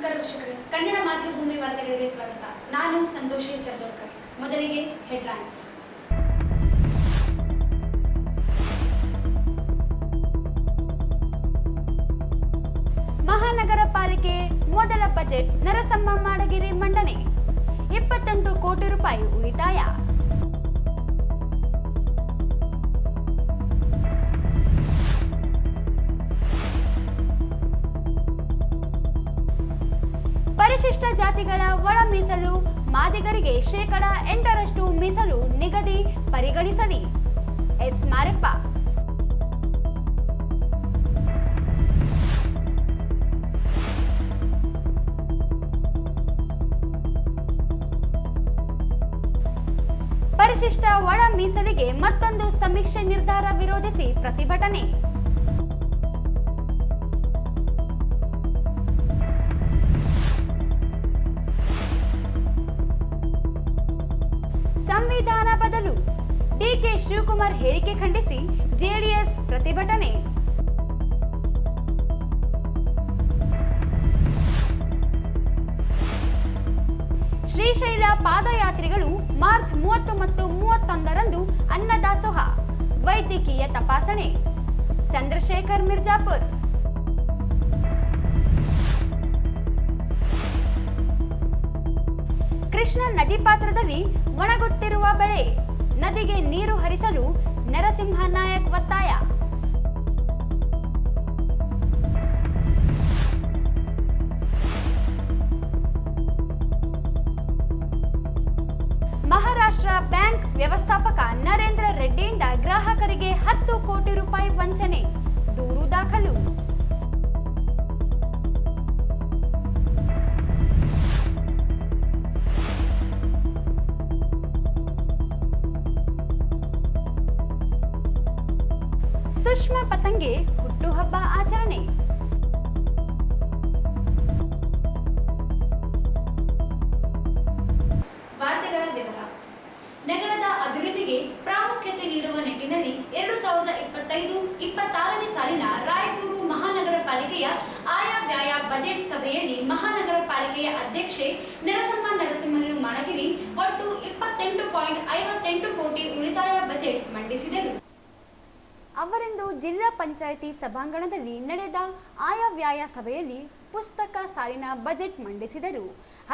ನಮಸ್ಕಾರ ವೀಕ್ಷಕರೇ, ಕನ್ನಡ ಮಾತೃಭೂಮಿ ವಾರ್ತೆಗಳಿಗೆ ಸ್ವಾಗತ. ನಾನು ಸಂತೋಷಿ ಸರ್ದೋಳ್ಕರ್. ಮೊದಲಿಗೆ ಹೆಡ್ಲೈನ್ಸ್. ಮಹಾನಗರ ಪಾಲಿಕೆ ಮೊದಲ ಬಜೆಟ್ ನರಸಮ್ಮ ಮಾಡಗಿರಿ ಮಂಡನೆ. 28 ಕೋಟಿ ರೂಪಾಯಿ ಉಳಿತಾಯ. ಪರಿಶಿಷ್ಟ ಜಾತಿಗಳ ಒಳ ಮೀಸಲು ಮಾದಿಗರಿಗೆ 8% ಮೀಸಲು ನಿಗದಿ ಪರಿಗಣಿಸಲಿ. ಎಸ್ ಮಾರಪ್ಪ. ಪರಿಶಿಷ್ಟ ಒಳ ಮೀಸಲಿಗೆ ಮತ್ತೊಂದು ಸಮೀಕ್ಷೆ ನಿರ್ಧಾರ ವಿರೋಧಿಸಿ ಪ್ರತಿಭಟನೆ. ಸಂವಿಧಾನ ಬದಲು ಡಿಕೆ ಶಿವಕುಮಾರ್ ಹೇಳಿಕೆ ಖಂಡಿಸಿ ಜೆಡಿಎಸ್ ಪ್ರತಿಭಟನೆ. ಶ್ರೀಶೈಲ ಪಾದಯಾತ್ರಿಗಳು ಮಾರ್ಚ್ 30 ಮತ್ತು 31ರಂದು ಅನ್ನದಾಸೋಹ, ವೈದ್ಯಕೀಯ ತಪಾಸಣೆ. ಚಂದ್ರಶೇಖರ್ ಮಿರ್ಜಾಪುರ್. ಕೃಷ್ಣಾ ನದಿ ಪಾತ್ರದಲ್ಲಿ ಒಣಗುತ್ತಿರುವ ಬೆಳೆ, ನದಿಗೆ ನೀರು ಹರಿಸಲು ನರಸಿಂಹ ನಾಯಕ್ ಒತ್ತಾಯ. ಮಹಾರಾಷ್ಟ್ರ ಬ್ಯಾಂಕ್ ವ್ಯವಸ್ಥಾಪಕ ನರೇಂದ್ರ ರೆಡ್ಡಿಯಿಂದ ಗ್ರಾಹಕರಿಗೆ 10 ಕೋಟಿ ರೂಪಾಯಿ ವಂಚನೆ, ದೂರು ದಾಖಲು. ಸುಷ್ಮಾ ಪತಂಗೆ ಹುಟ್ಟುಹಬ್ಬ ಆಚರಣೆ. ವಾರ್ತೆಗಳ ವಿವರ. ನಗರದ ಅಭಿವೃದ್ಧಿಗೆ ಪ್ರಾಮುಖ್ಯತೆ ನೀಡುವ ನಿಟ್ಟಿನಲ್ಲಿ 2025-26ನೇ ಸಾಲಿನ ರಾಯಚೂರು ಮಹಾನಗರ ಪಾಲಿಕೆಯ ಆಯವ್ಯಯ ಬಜೆಟ್ ಸಭೆಯಲ್ಲಿ ಮಹಾನಗರ ಪಾಲಿಕೆಯ ಅಧ್ಯಕ್ಷೆ ನರಸಿಂಹರು ಮಾಡಗಿರಿ ಒಟ್ಟು 28.58 ಕೋಟಿ ಉಳಿತಾಯ ಬಜೆಟ್ ಮಂಡಿಸಿದರು. ಅವರಿಂದು ಜಿಲ್ಲಾ ಪಂಚಾಯಿತಿ ಸಭಾಂಗಣದಲ್ಲಿ ನಡೆದ ಆಯವ್ಯಯ ಸಭೆಯಲ್ಲಿ ಪುಸ್ತಕ ಸಾಲಿನ ಬಜೆಟ್ ಮಂಡಿಸಿದರು.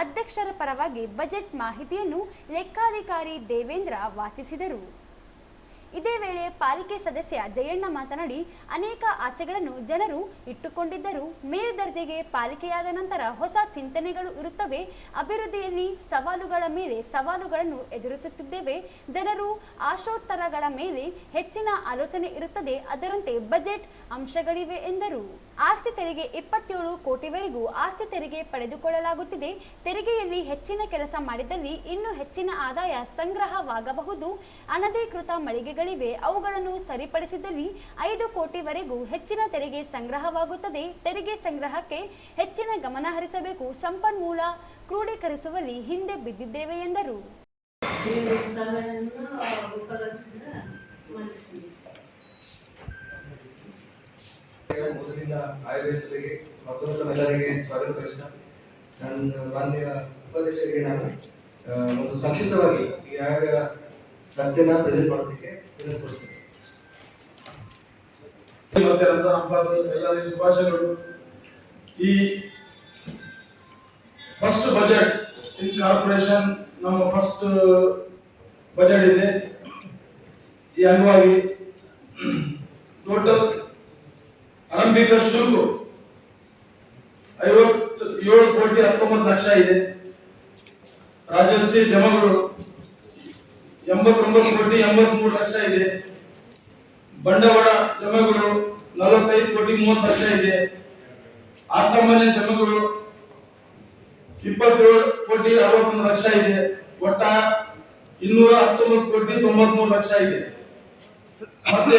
ಅಧ್ಯಕ್ಷರ ಪರವಾಗಿ ಬಜೆಟ್ ಮಾಹಿತಿಯನ್ನು ಲೆಕ್ಕಾಧಿಕಾರಿ ದೇವೇಂದ್ರ ವಾಚಿಸಿದರು. ಇದೇ ವೇಳೆ ಪಾಲಿಕೆ ಸದಸ್ಯ ಜಯಣ್ಣ ಮಾತನಾಡಿ, ಅನೇಕ ಆಸೆಗಳನ್ನು ಜನರು ಇಟ್ಟುಕೊಂಡಿದ್ದರೂ ಮೇಲ್ದರ್ಜೆಗೆ ಪಾಲಿಕೆಯಾದ ನಂತರ ಹೊಸ ಚಿಂತನೆಗಳು ಇರುತ್ತವೆ. ಅಭಿವೃದ್ಧಿಯಲ್ಲಿ ಸವಾಲುಗಳ ಮೇಲೆ ಸವಾಲುಗಳನ್ನು ಎದುರಿಸುತ್ತಿದ್ದೇವೆ. ಜನರು ಆಶೋತ್ತರಗಳ ಮೇಲೆ ಹೆಚ್ಚಿನ ಆಲೋಚನೆ ಇರುತ್ತದೆ. ಅದರಂತೆ ಬಜೆಟ್ ಅಂಶಗಳಿವೆ ಎಂದರು. ಆಸ್ತಿ ತೆರಿಗೆ 27 ಕೋಟಿವರೆಗೂ ಆಸ್ತಿ ತೆರಿಗೆ ಪಡೆದುಕೊಳ್ಳಲಾಗುತ್ತಿದೆ. ತೆರಿಗೆಯಲ್ಲಿ ಹೆಚ್ಚಿನ ಕೆಲಸ ಮಾಡಿದಲ್ಲಿ ಇನ್ನೂ ಹೆಚ್ಚಿನ ಆದಾಯ ಸಂಗ್ರಹವಾಗಬಹುದು. ಅನಧಿಕೃತ ಮಳಿಗೆಗಳಿವೆ, ಅವುಗಳನ್ನು ಸರಿಪಡಿಸಿದಲ್ಲಿ 5 ಕೋಟಿವರೆಗೂ ಹೆಚ್ಚಿನ ತೆರಿಗೆ ಸಂಗ್ರಹವಾಗುತ್ತದೆ. ತೆರಿಗೆ ಸಂಗ್ರಹಕ್ಕೆ ಹೆಚ್ಚಿನ ಗಮನ ಹರಿಸಬೇಕು. ಸಂಪನ್ಮೂಲ ಕ್ರೋಢೀಕರಿಸುವಲ್ಲಿ ಹಿಂದೆ ಬಿದ್ದಿದ್ದೇವೆ ಎಂದರು. ಮೊದಲಿನ ಆಯವ್ಯಯ ಸಭೆಗೆ ಮತ್ತೊಂದು ಎಲ್ಲರಿಗೆ ಸ್ವಾಗತ ಬಯಸ್ತಾ ನನ್ನ ಮಾನ್ಯ ಉಪಾಧ್ಯಕ್ಷರಿಗೆ ನಾನು ಒಂದು ಸಂಕ್ಷಿಪ್ತವಾಗಿ ಈ ಆಯವ್ಯಯ ಸತ್ಯನ ಪ್ರೆಸೆಂಟ್ ಮಾಡೋದಕ್ಕೆ ವಿನಂತಿಸ್ತೀನಿ. ಮತ್ತೆ ರಂಜಾನ್ ಹಬ್ಬದ ಎಲ್ಲರಿಗೂ ಶುಭಾಶಯಗಳು. ಈ ಫಸ್ಟ್ ಬಜೆಟ್ ಇನ್ ಕಾರ್ಪೊರೇಷನ್ ನಮ್ಮ ಫಸ್ಟ್ ಬಜೆಟ್ ಇದೆ. ಈ ಅಂಗವಾಗಿ ಟೋಟಲ್ ಆರಂಭಿಕ ಶುಲ್ಕ 57 ಕೋಟಿ 19 ಲಕ್ಷ ಇದೆ. ರಾಜಸ್ವ ಜಮಾಗಳು 89 ಕೋಟಿ 83 ಲಕ್ಷ ಇದೆ. ಬಂಡವಾಳ ಜಮಾಗಳು 45 ಕೋಟಿ 30 ಲಕ್ಷ ಇದೆ. ಅಸಾಮಾನ್ಯ ಜಮಾಗಳು 27 ಕೋಟಿ 61 ಲಕ್ಷ ಇದೆ. ಒಟ್ಟ 219 ಕೋಟಿ 93 ಲಕ್ಷ ಇದೆ. ಮತ್ತೆ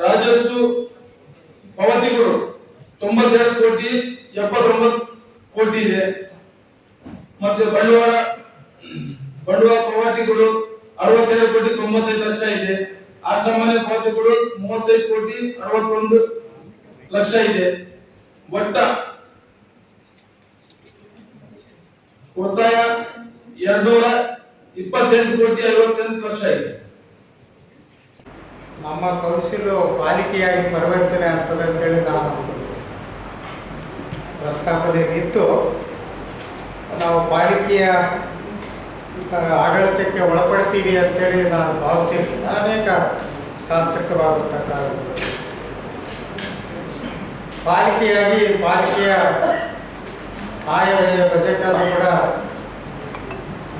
ರಾಜಸ್ವ ಪಾವತಿಗಳು 92 ಕೋಟಿ 79 ಕೋಟಿ ಇದೆ. ಮತ್ತೆ ಬಂಡವಾಳ ಪಾವತಿಗಳು 62 ಕೋಟಿ 95 ಲಕ್ಷ ಇದೆ. ಅಸಾಮಾನ್ಯ ಪಾವತಿಗಳು 35 ಕೋಟಿ 61 ಲಕ್ಷ ಇದೆ. ಒಟ್ಟ ಉಳಿತಾಯ 228,58,00,000 ಇದೆ. ನಮ್ಮ ಕೌನ್ಸಿಲು ಪಾಲಿಕೆಯಾಗಿ ಪರಿವರ್ತನೆ ಆಗ್ತದೆ ಅಂತೇಳಿ ನಾನು ಪ್ರಸ್ತಾಪನೆಯಲ್ಲಿ ಇತ್ತು. ನಾವು ಪಾಲಿಕೆಯ ಆಡಳಿತಕ್ಕೆ ಒಳಪಡ್ತೀವಿ ಅಂತೇಳಿ ನಾನು ಭಾವಿಸಿರಲಿಲ್ಲ. ಅನೇಕ ತಾಂತ್ರಿಕವಾದಂಥ ಕಾರಣಗಳು ಪಾಲಿಕೆಯ ಆಯವ್ಯಯ ಬಜೆಟನ್ನು ಕೂಡ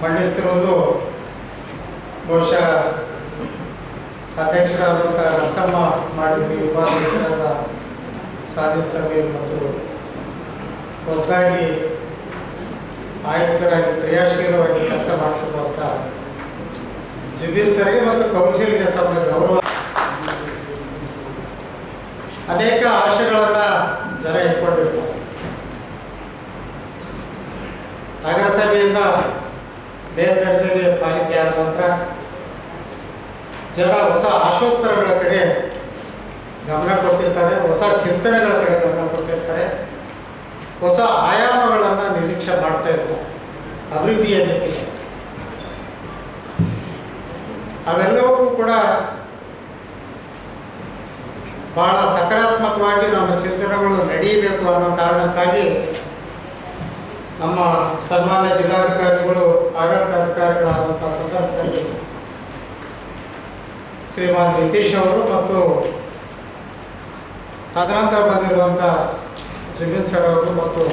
ಮಂಡಿಸ್ತಿರುವುದು ಬಹುಶಃ ಅಧ್ಯಕ್ಷರಾದಂಥ ನರಸಮ್ಮ ಮಾಡಿದ್ವಿ, ಉಪಾಧ್ಯಕ್ಷರಾದ ಸಾಜಿದ್ ಸಮೀರ್ ಮತ್ತು ಹೊಸದಾಗಿ ಆಯುಕ್ತರಾಗಿ ಕ್ರಿಯಾಶೀಲವಾಗಿ ಕೆಲಸ ಮಾಡ್ತಿರುವಂಥ ಜುಬಿನ್ ಸರ್ಗೆ ಮತ್ತು ಕೌನ್ಸಿಲ್ಗೆ ಸಹ ಗೌರವ. ಅನೇಕ ಆಶೆಗಳನ್ನು ಜನ ಇಟ್ಕೊಂಡಿರ್ತಾರೆ. ನಗರಸಭೆಯಿಂದ ಮೇಲ್ದರ್ಜೆಗೆ ಪಾಲಿಕೆ ಆದ ನಂತರ ಜನ ಹೊಸ ಆಶೋತ್ತರಗಳ ಕಡೆ ಗಮನ ಕೊಟ್ಟಿರ್ತಾರೆ, ಹೊಸ ಚಿಂತನೆಗಳ ಕಡೆ ಗಮನ ಕೊಟ್ಟಿರ್ತಾರೆ, ಹೊಸ ಆಯಾಮಗಳನ್ನು ನಿರೀಕ್ಷೆ ಮಾಡ್ತಾ ಇರ್ತಾರೆ ಅಭಿವೃದ್ಧಿಯ ನಿಟ್ಟಿಗೆ. ಅವೆಲ್ಲವೂ ಕೂಡ ಬಹಳ ಸಕಾರಾತ್ಮಕವಾಗಿ ನಮ್ಮ ಚಿಂತನೆಗಳು ನಡೆಯಬೇಕು ಅನ್ನೋ ಕಾರಣಕ್ಕಾಗಿ ನಮ್ಮ ಸನ್ಮಾನ್ಯ ಜಿಲ್ಲಾಧಿಕಾರಿಗಳು ಆಡಳಿತಾಧಿಕಾರಿಗಳಾದಂಥ ಸಂದರ್ಭದಲ್ಲಿ ಶ್ರೀಮಾನ್ ನಿತೀಶ್ ಅವರು ಮತ್ತು ತದನಂತರ ಬಂದಿರುವಂಥ ಜುಬಿನ್ ಸರ್ ಅವರು ಮತ್ತು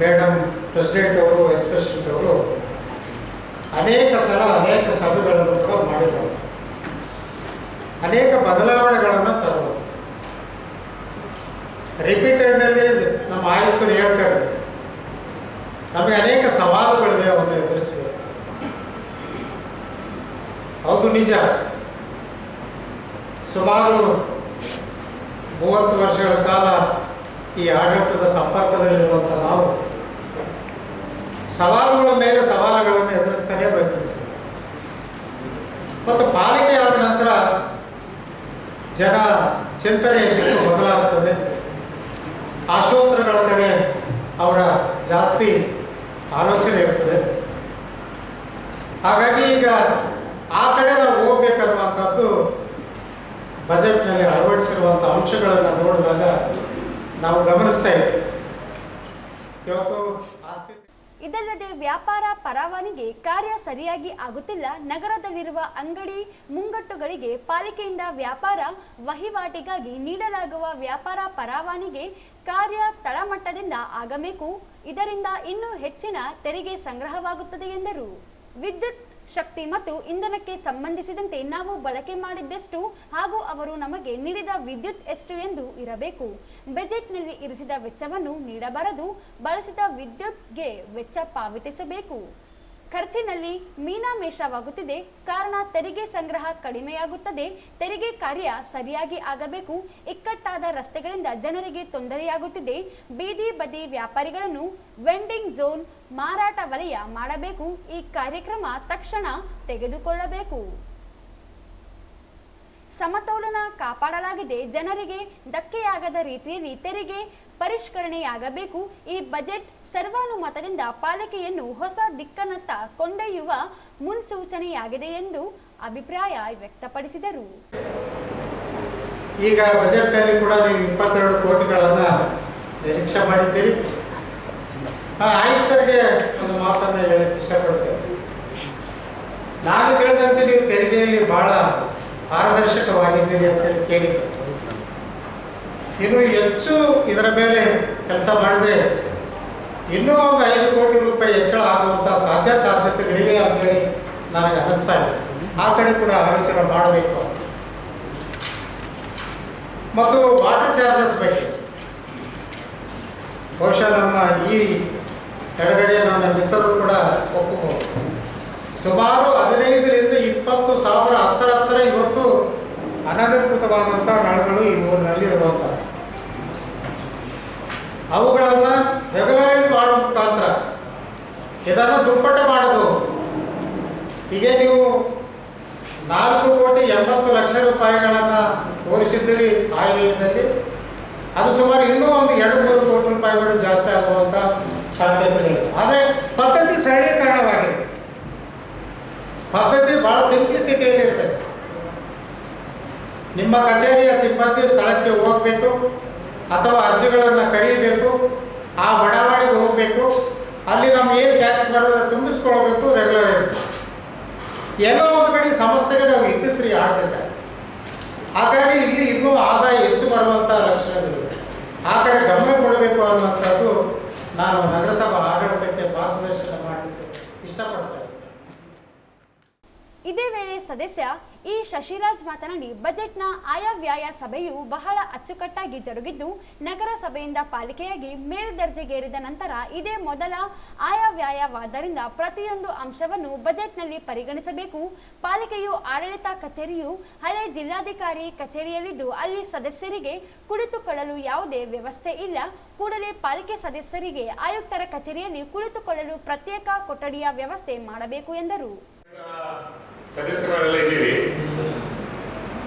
ಮೇಡಮ್ ಪ್ರೆಸಿಡೆಂಟ್ ಅವರು, ವೈಸ್ ಪ್ರೆಸಿಡೆಂಟ್ ಅವರು ಅನೇಕ ಸಲ ಅನೇಕ ಸಭೆಗಳನ್ನು ಕೂಡ ಮಾಡಿದ್ದಾರೆ. ಅನೇಕ ಬದಲಾವಣೆಗಳನ್ನು ತರಬಹುದು. ರಿಪೀಟೆಡ್ನಲ್ಲಿ ನಮ್ಮ ಆಯುಕ್ತರು ಹೇಳ್ತಾರೆ, ನಮಗೆ ಅನೇಕ ಸವಾಲುಗಳಿವೆ, ಅವನ್ನು ಎದುರಿಸಬೇಕು. ಹೌದು, ನಿಜ. ಸುಮಾರು 30 ವರ್ಷಗಳ ಕಾಲ ಈ ಆಡಳಿತದ ಸಂಪರ್ಕದಲ್ಲಿರುವಂಥ ನಾವು ಸವಾಲುಗಳ ಮೇಲೆ ಸವಾಲುಗಳನ್ನು ಎದುರಿಸ್ತಾನೆ ಬಂದಿದ್ದೀವಿ. ಮತ್ತು ಪಾಲಿಕೆ ಆದ ನಂತರ ಜನ ಚಿಂತನೆ ಬದಲಾಗ್ತದೆ. ಆಶೋತ್ತರಗಳ ಕಡೆ ಅವರ ಜಾಸ್ತಿ ಆಲೋಚನೆ ಇರ್ತದೆ. ಹಾಗಾಗಿ ಈಗ ಆ ಕಡೆ ನಾವು ಹೋಗ್ಬೇಕನ್ನುವಂಥದ್ದು ಬಜೆಟ್ನಲ್ಲಿ ಅಳವಡಿಸಿರುವಂಥ ಅಂಶಗಳನ್ನು ನೋಡಿದಾಗ ನಾವು ಗಮನಿಸ್ತಾ ಇದ್ದೀವಿ. ಇವತ್ತು ಆಸ್ತಿ ಇದಲ್ಲದೆ ವ್ಯಾಪಾರ ಪರವಾನಿಗೆ ಕಾರ್ಯ ಸರಿಯಾಗಿ ಆಗುತ್ತಿಲ್ಲ. ನಗರದಲ್ಲಿರುವ ಅಂಗಡಿ ಮುಂಗಟ್ಟುಗಳಿಗೆ ಪಾಲಿಕೆಯಿಂದ ವ್ಯಾಪಾರ ವಹಿವಾಟಿಗಾಗಿ ನೀಡಲಾಗುವ ವ್ಯಾಪಾರ ಪರವಾನಿಗೆ ಕಾರ್ಯ ತಳಮಟ್ಟದಿಂದ ಆಗಬೇಕು. ಇದರಿಂದ ಇನ್ನೂ ಹೆಚ್ಚಿನ ತೆರಿಗೆ ಸಂಗ್ರಹವಾಗುತ್ತದೆ ಎಂದರು. ವಿದ್ಯುತ್ ಶಕ್ತಿ ಮತ್ತು ಇಂಧನಕ್ಕೆ ಸಂಬಂಧಿಸಿದಂತೆ ನಾವು ಬಳಕೆ ಮಾಡಿದ್ದೆಷ್ಟು ಹಾಗೂ ಅವರು ನಮಗೆ ನೀಡಿದ ವಿದ್ಯುತ್ ಎಷ್ಟು ಎಂದು ಇರಬೇಕು. ಬಜೆಟ್ನಲ್ಲಿ ಇರಿಸಿದ ವೆಚ್ಚವನ್ನು ನೀಡಬಾರದು. ಬಳಸಿದ ವಿದ್ಯುತ್ಗೆ ವೆಚ್ಚ ಪಾವತಿಸಬೇಕು. ಖರ್ಚಿನಲ್ಲಿ ಮೀನಾಮೇಷವಾಗುತ್ತಿದೆ. ಕಾರಣ ತೆರಿಗೆ ಸಂಗ್ರಹ ಕಡಿಮೆಯಾಗುತ್ತದೆ. ತೆರಿಗೆ ಕಾರ್ಯ ಸರಿಯಾಗಿ ಆಗಬೇಕು. ಇಕ್ಕಟ್ಟಾದ ರಸ್ತೆಗಳಿಂದ ಜನರಿಗೆ ತೊಂದರೆಯಾಗುತ್ತಿದೆ. ಬೀದಿ ಬದಿ ವ್ಯಾಪಾರಿಗಳನ್ನು ವೆಂಡಿಂಗ್ ಝೋನ್ ಮಾರಾಟ ವಲಯ ಮಾಡಬೇಕು. ಈ ಕಾರ್ಯಕ್ರಮ ತಕ್ಷಣ ತೆಗೆದುಕೊಳ್ಳಬೇಕು. ಸಮತೋಲನ ಕಾಪಾಡಲಾಗಿದೆ. ಜನರಿಗೆ ಧಕ್ಕೆಯಾಗದ ರೀತಿಯಲ್ಲಿ ತೆರಿಗೆ ಪರಿಷ್ಕರಣೆಯಾಗಬೇಕು. ಈ ಬಜೆಟ್ ಸರ್ವಾನುಮತದಿಂದ ಪಾಲಿಕೆಯನ್ನು ಹೊಸ ದಿಕ್ಕನ್ನತ್ತ ಕೊಂಡೊಯ್ಯುವ ಮುನ್ಸೂಚನೆಯಾಗಿದೆ ಎಂದು ಅಭಿಪ್ರಾಯ ವ್ಯಕ್ತಪಡಿಸಿದರು. ಈಗ ಬಜೆಟ್ನಲ್ಲಿ ಕೂಡ ನೀವು 22 ಕೋಟಿಗಳನ್ನು ನಿರೀಕ್ಷೆ ಮಾಡಿದ್ದೀರಿ. ನಾನು ಆಯುಕ್ತರಿಗೆ ಒಂದು ಮಾತನ್ನು ಹೇಳಕ್ಕೆ ಇಷ್ಟಪಡ್ತೇನೆ. ನಾನು ಕೇಳಿದಂತೆ ನೀವು ತೆರಿಗೆಯಲ್ಲಿ ಬಹಳ ಪಾರದರ್ಶಕವಾಗಿದ್ದೀರಿ ಅಂತೇಳಿ ಕೇಳಿದ್ದೆ. ಇನ್ನು ಹೆಚ್ಚು ಇದರ ಮೇಲೆ ಕೆಲಸ ಮಾಡಿದರೆ ಇನ್ನೂ ಒಂದು 5 ಕೋಟಿ ರೂಪಾಯಿ ಹೆಚ್ಚಳ ಆಗುವಂಥ ಸಾಧ್ಯತೆಗಳಿವೆ ಅಂತೇಳಿ ನನಗೆ ಅನ್ನಿಸ್ತಾ ಇದೆ. ಆ ಕಡೆ ಕೂಡ ಆಲೋಚನೆ ಮಾಡಬೇಕು. ಮತ್ತು ವಾಟರ್ ಚಾರ್ಜಸ್ ಬಗ್ಗೆ ಬಹುಶಃ ನಮ್ಮ ಈ ಎಡಗಡೆ ನನ್ನ ಮಿತ್ರರು ಕೂಡ ಒಪ್ಪಬಹುದು. ಸುಮಾರು 15ರಿಂದ 20 ಸಾವಿರ ಹತ್ತರ ಇವತ್ತು ಅನಧಿಕೃತವಾದಂಥ ನಳಗಳು ಈ ಊರಿನಲ್ಲಿ ಇರುವಂಥ ಅವುಗಳನ್ನು ರೆಗ್ಯುಲರೈಸ್ ಮಾಡುವ ಮುಖಾಂತರ ಇದನ್ನು ದುಪ್ಪಟ್ಟು ಮಾಡಬಹುದು. ಹೀಗೆ ನೀವು 4,80,00,000 ರೂಪಾಯಿಗಳನ್ನು ತೋರಿಸಿದ್ದೀರಿ ಆಯವ್ಯಯದಲ್ಲಿ. ಅದು ಸುಮಾರು ಇನ್ನೂ ಒಂದು 2-3 ಕೋಟಿ ರೂಪಾಯಿಗಳು ಜಾಸ್ತಿ ಆಗುವಂಥ ಸಾಧ್ಯತೆಗಳು. ಆದರೆ ಪದ್ಧತಿ ಸರಳೀಕರಣವಾಗಿರಬೇಕು. ಪದ್ಧತಿ ಬಹಳ ಸಿಂಪ್ಲಿಸಿಟಿಯಲ್ಲಿ ಇರಬೇಕು. ನಿಮ್ಮ ಕಚೇರಿಯ ಸಿಬ್ಬಂದಿ ಸ್ಥಳಕ್ಕೆ ಹೋಗಬೇಕು ಅಥವಾ ಅರ್ಜಿಗಳನ್ನು ಕರೀಬೇಕು, ಆ ಬಡಾವಣೆಗೆ ಹೋಗಬೇಕು, ಅಲ್ಲಿ ನಮ್ಗೆ ಏನು ಟ್ಯಾಕ್ಸ್ ಬರೋದು ತುಂಬಿಸ್ಕೊಳ್ಬೇಕು, ರೆಗ್ಯುಲರೈಸ್. ಎಲ್ಲೋ ಒಂದು ಕಡೆ ಸಮಸ್ಯೆಗೆ ನಾವು ಇತಿಶ್ರೀ ಆಗಬೇಕಾಗಿದೆ. ಹಾಗಾಗಿ ಇಲ್ಲಿ ಇನ್ನೂ ಆದಾಯ ಹೆಚ್ಚು ಬರುವಂಥ ಲಕ್ಷಣಗಳಿವೆ. ಆ ಕಡೆ ಗಮನ ಕೊಡಬೇಕು ಅನ್ನುವಂಥದ್ದು ನಾನು ನಗರಸಭಾ ಆಡಳಿತಕ್ಕೆ ಮಾರ್ಗದರ್ಶನ ಮಾಡಲಿಕ್ಕೆ ಇಷ್ಟಪಡ್ತಾ ಇದ್ದೀನಿ. ಇದೇ ವೇಳೆ ಸದಸ್ಯ ಇ ಶಶಿರಾಜ್ ಮಾತನಾಡಿ, ಬಜೆಟ್ನ ಆಯವ್ಯಯ ಸಭೆಯು ಬಹಳ ಅಚ್ಚುಕಟ್ಟಾಗಿ ಜರುಗಿದ್ದು, ನಗರಸಭೆಯಿಂದ ಪಾಲಿಕೆಯಾಗಿ ಮೇಲ್ದರ್ಜೆಗೇರಿದ ನಂತರ ಇದೇ ಮೊದಲ ಆಯವ್ಯಯವಾದ್ದರಿಂದ ಪ್ರತಿಯೊಂದು ಅಂಶವನ್ನು ಬಜೆಟ್ನಲ್ಲಿ ಪರಿಗಣಿಸಬೇಕು. ಪಾಲಿಕೆಯು ಆಡಳಿತ ಕಚೇರಿಯು ಹಳೆ ಜಿಲ್ಲಾಧಿಕಾರಿ ಕಚೇರಿಯಲ್ಲಿದ್ದು, ಅಲ್ಲಿ ಸದಸ್ಯರಿಗೆ ಕುಳಿತುಕೊಳ್ಳಲು ಯಾವುದೇ ವ್ಯವಸ್ಥೆ ಇಲ್ಲ. ಕೂಡಲೇ ಪಾಲಿಕೆ ಸದಸ್ಯರಿಗೆ ಆಯುಕ್ತರ ಕಚೇರಿಯಲ್ಲಿ ಕುಳಿತುಕೊಳ್ಳಲು ಪ್ರತ್ಯೇಕ ಕೊಠಡಿಯ ವ್ಯವಸ್ಥೆ ಮಾಡಬೇಕು ಎಂದರು. ಸದಸ್ಯರೆಲ್ಲ ಇದ್ದೀವಿ.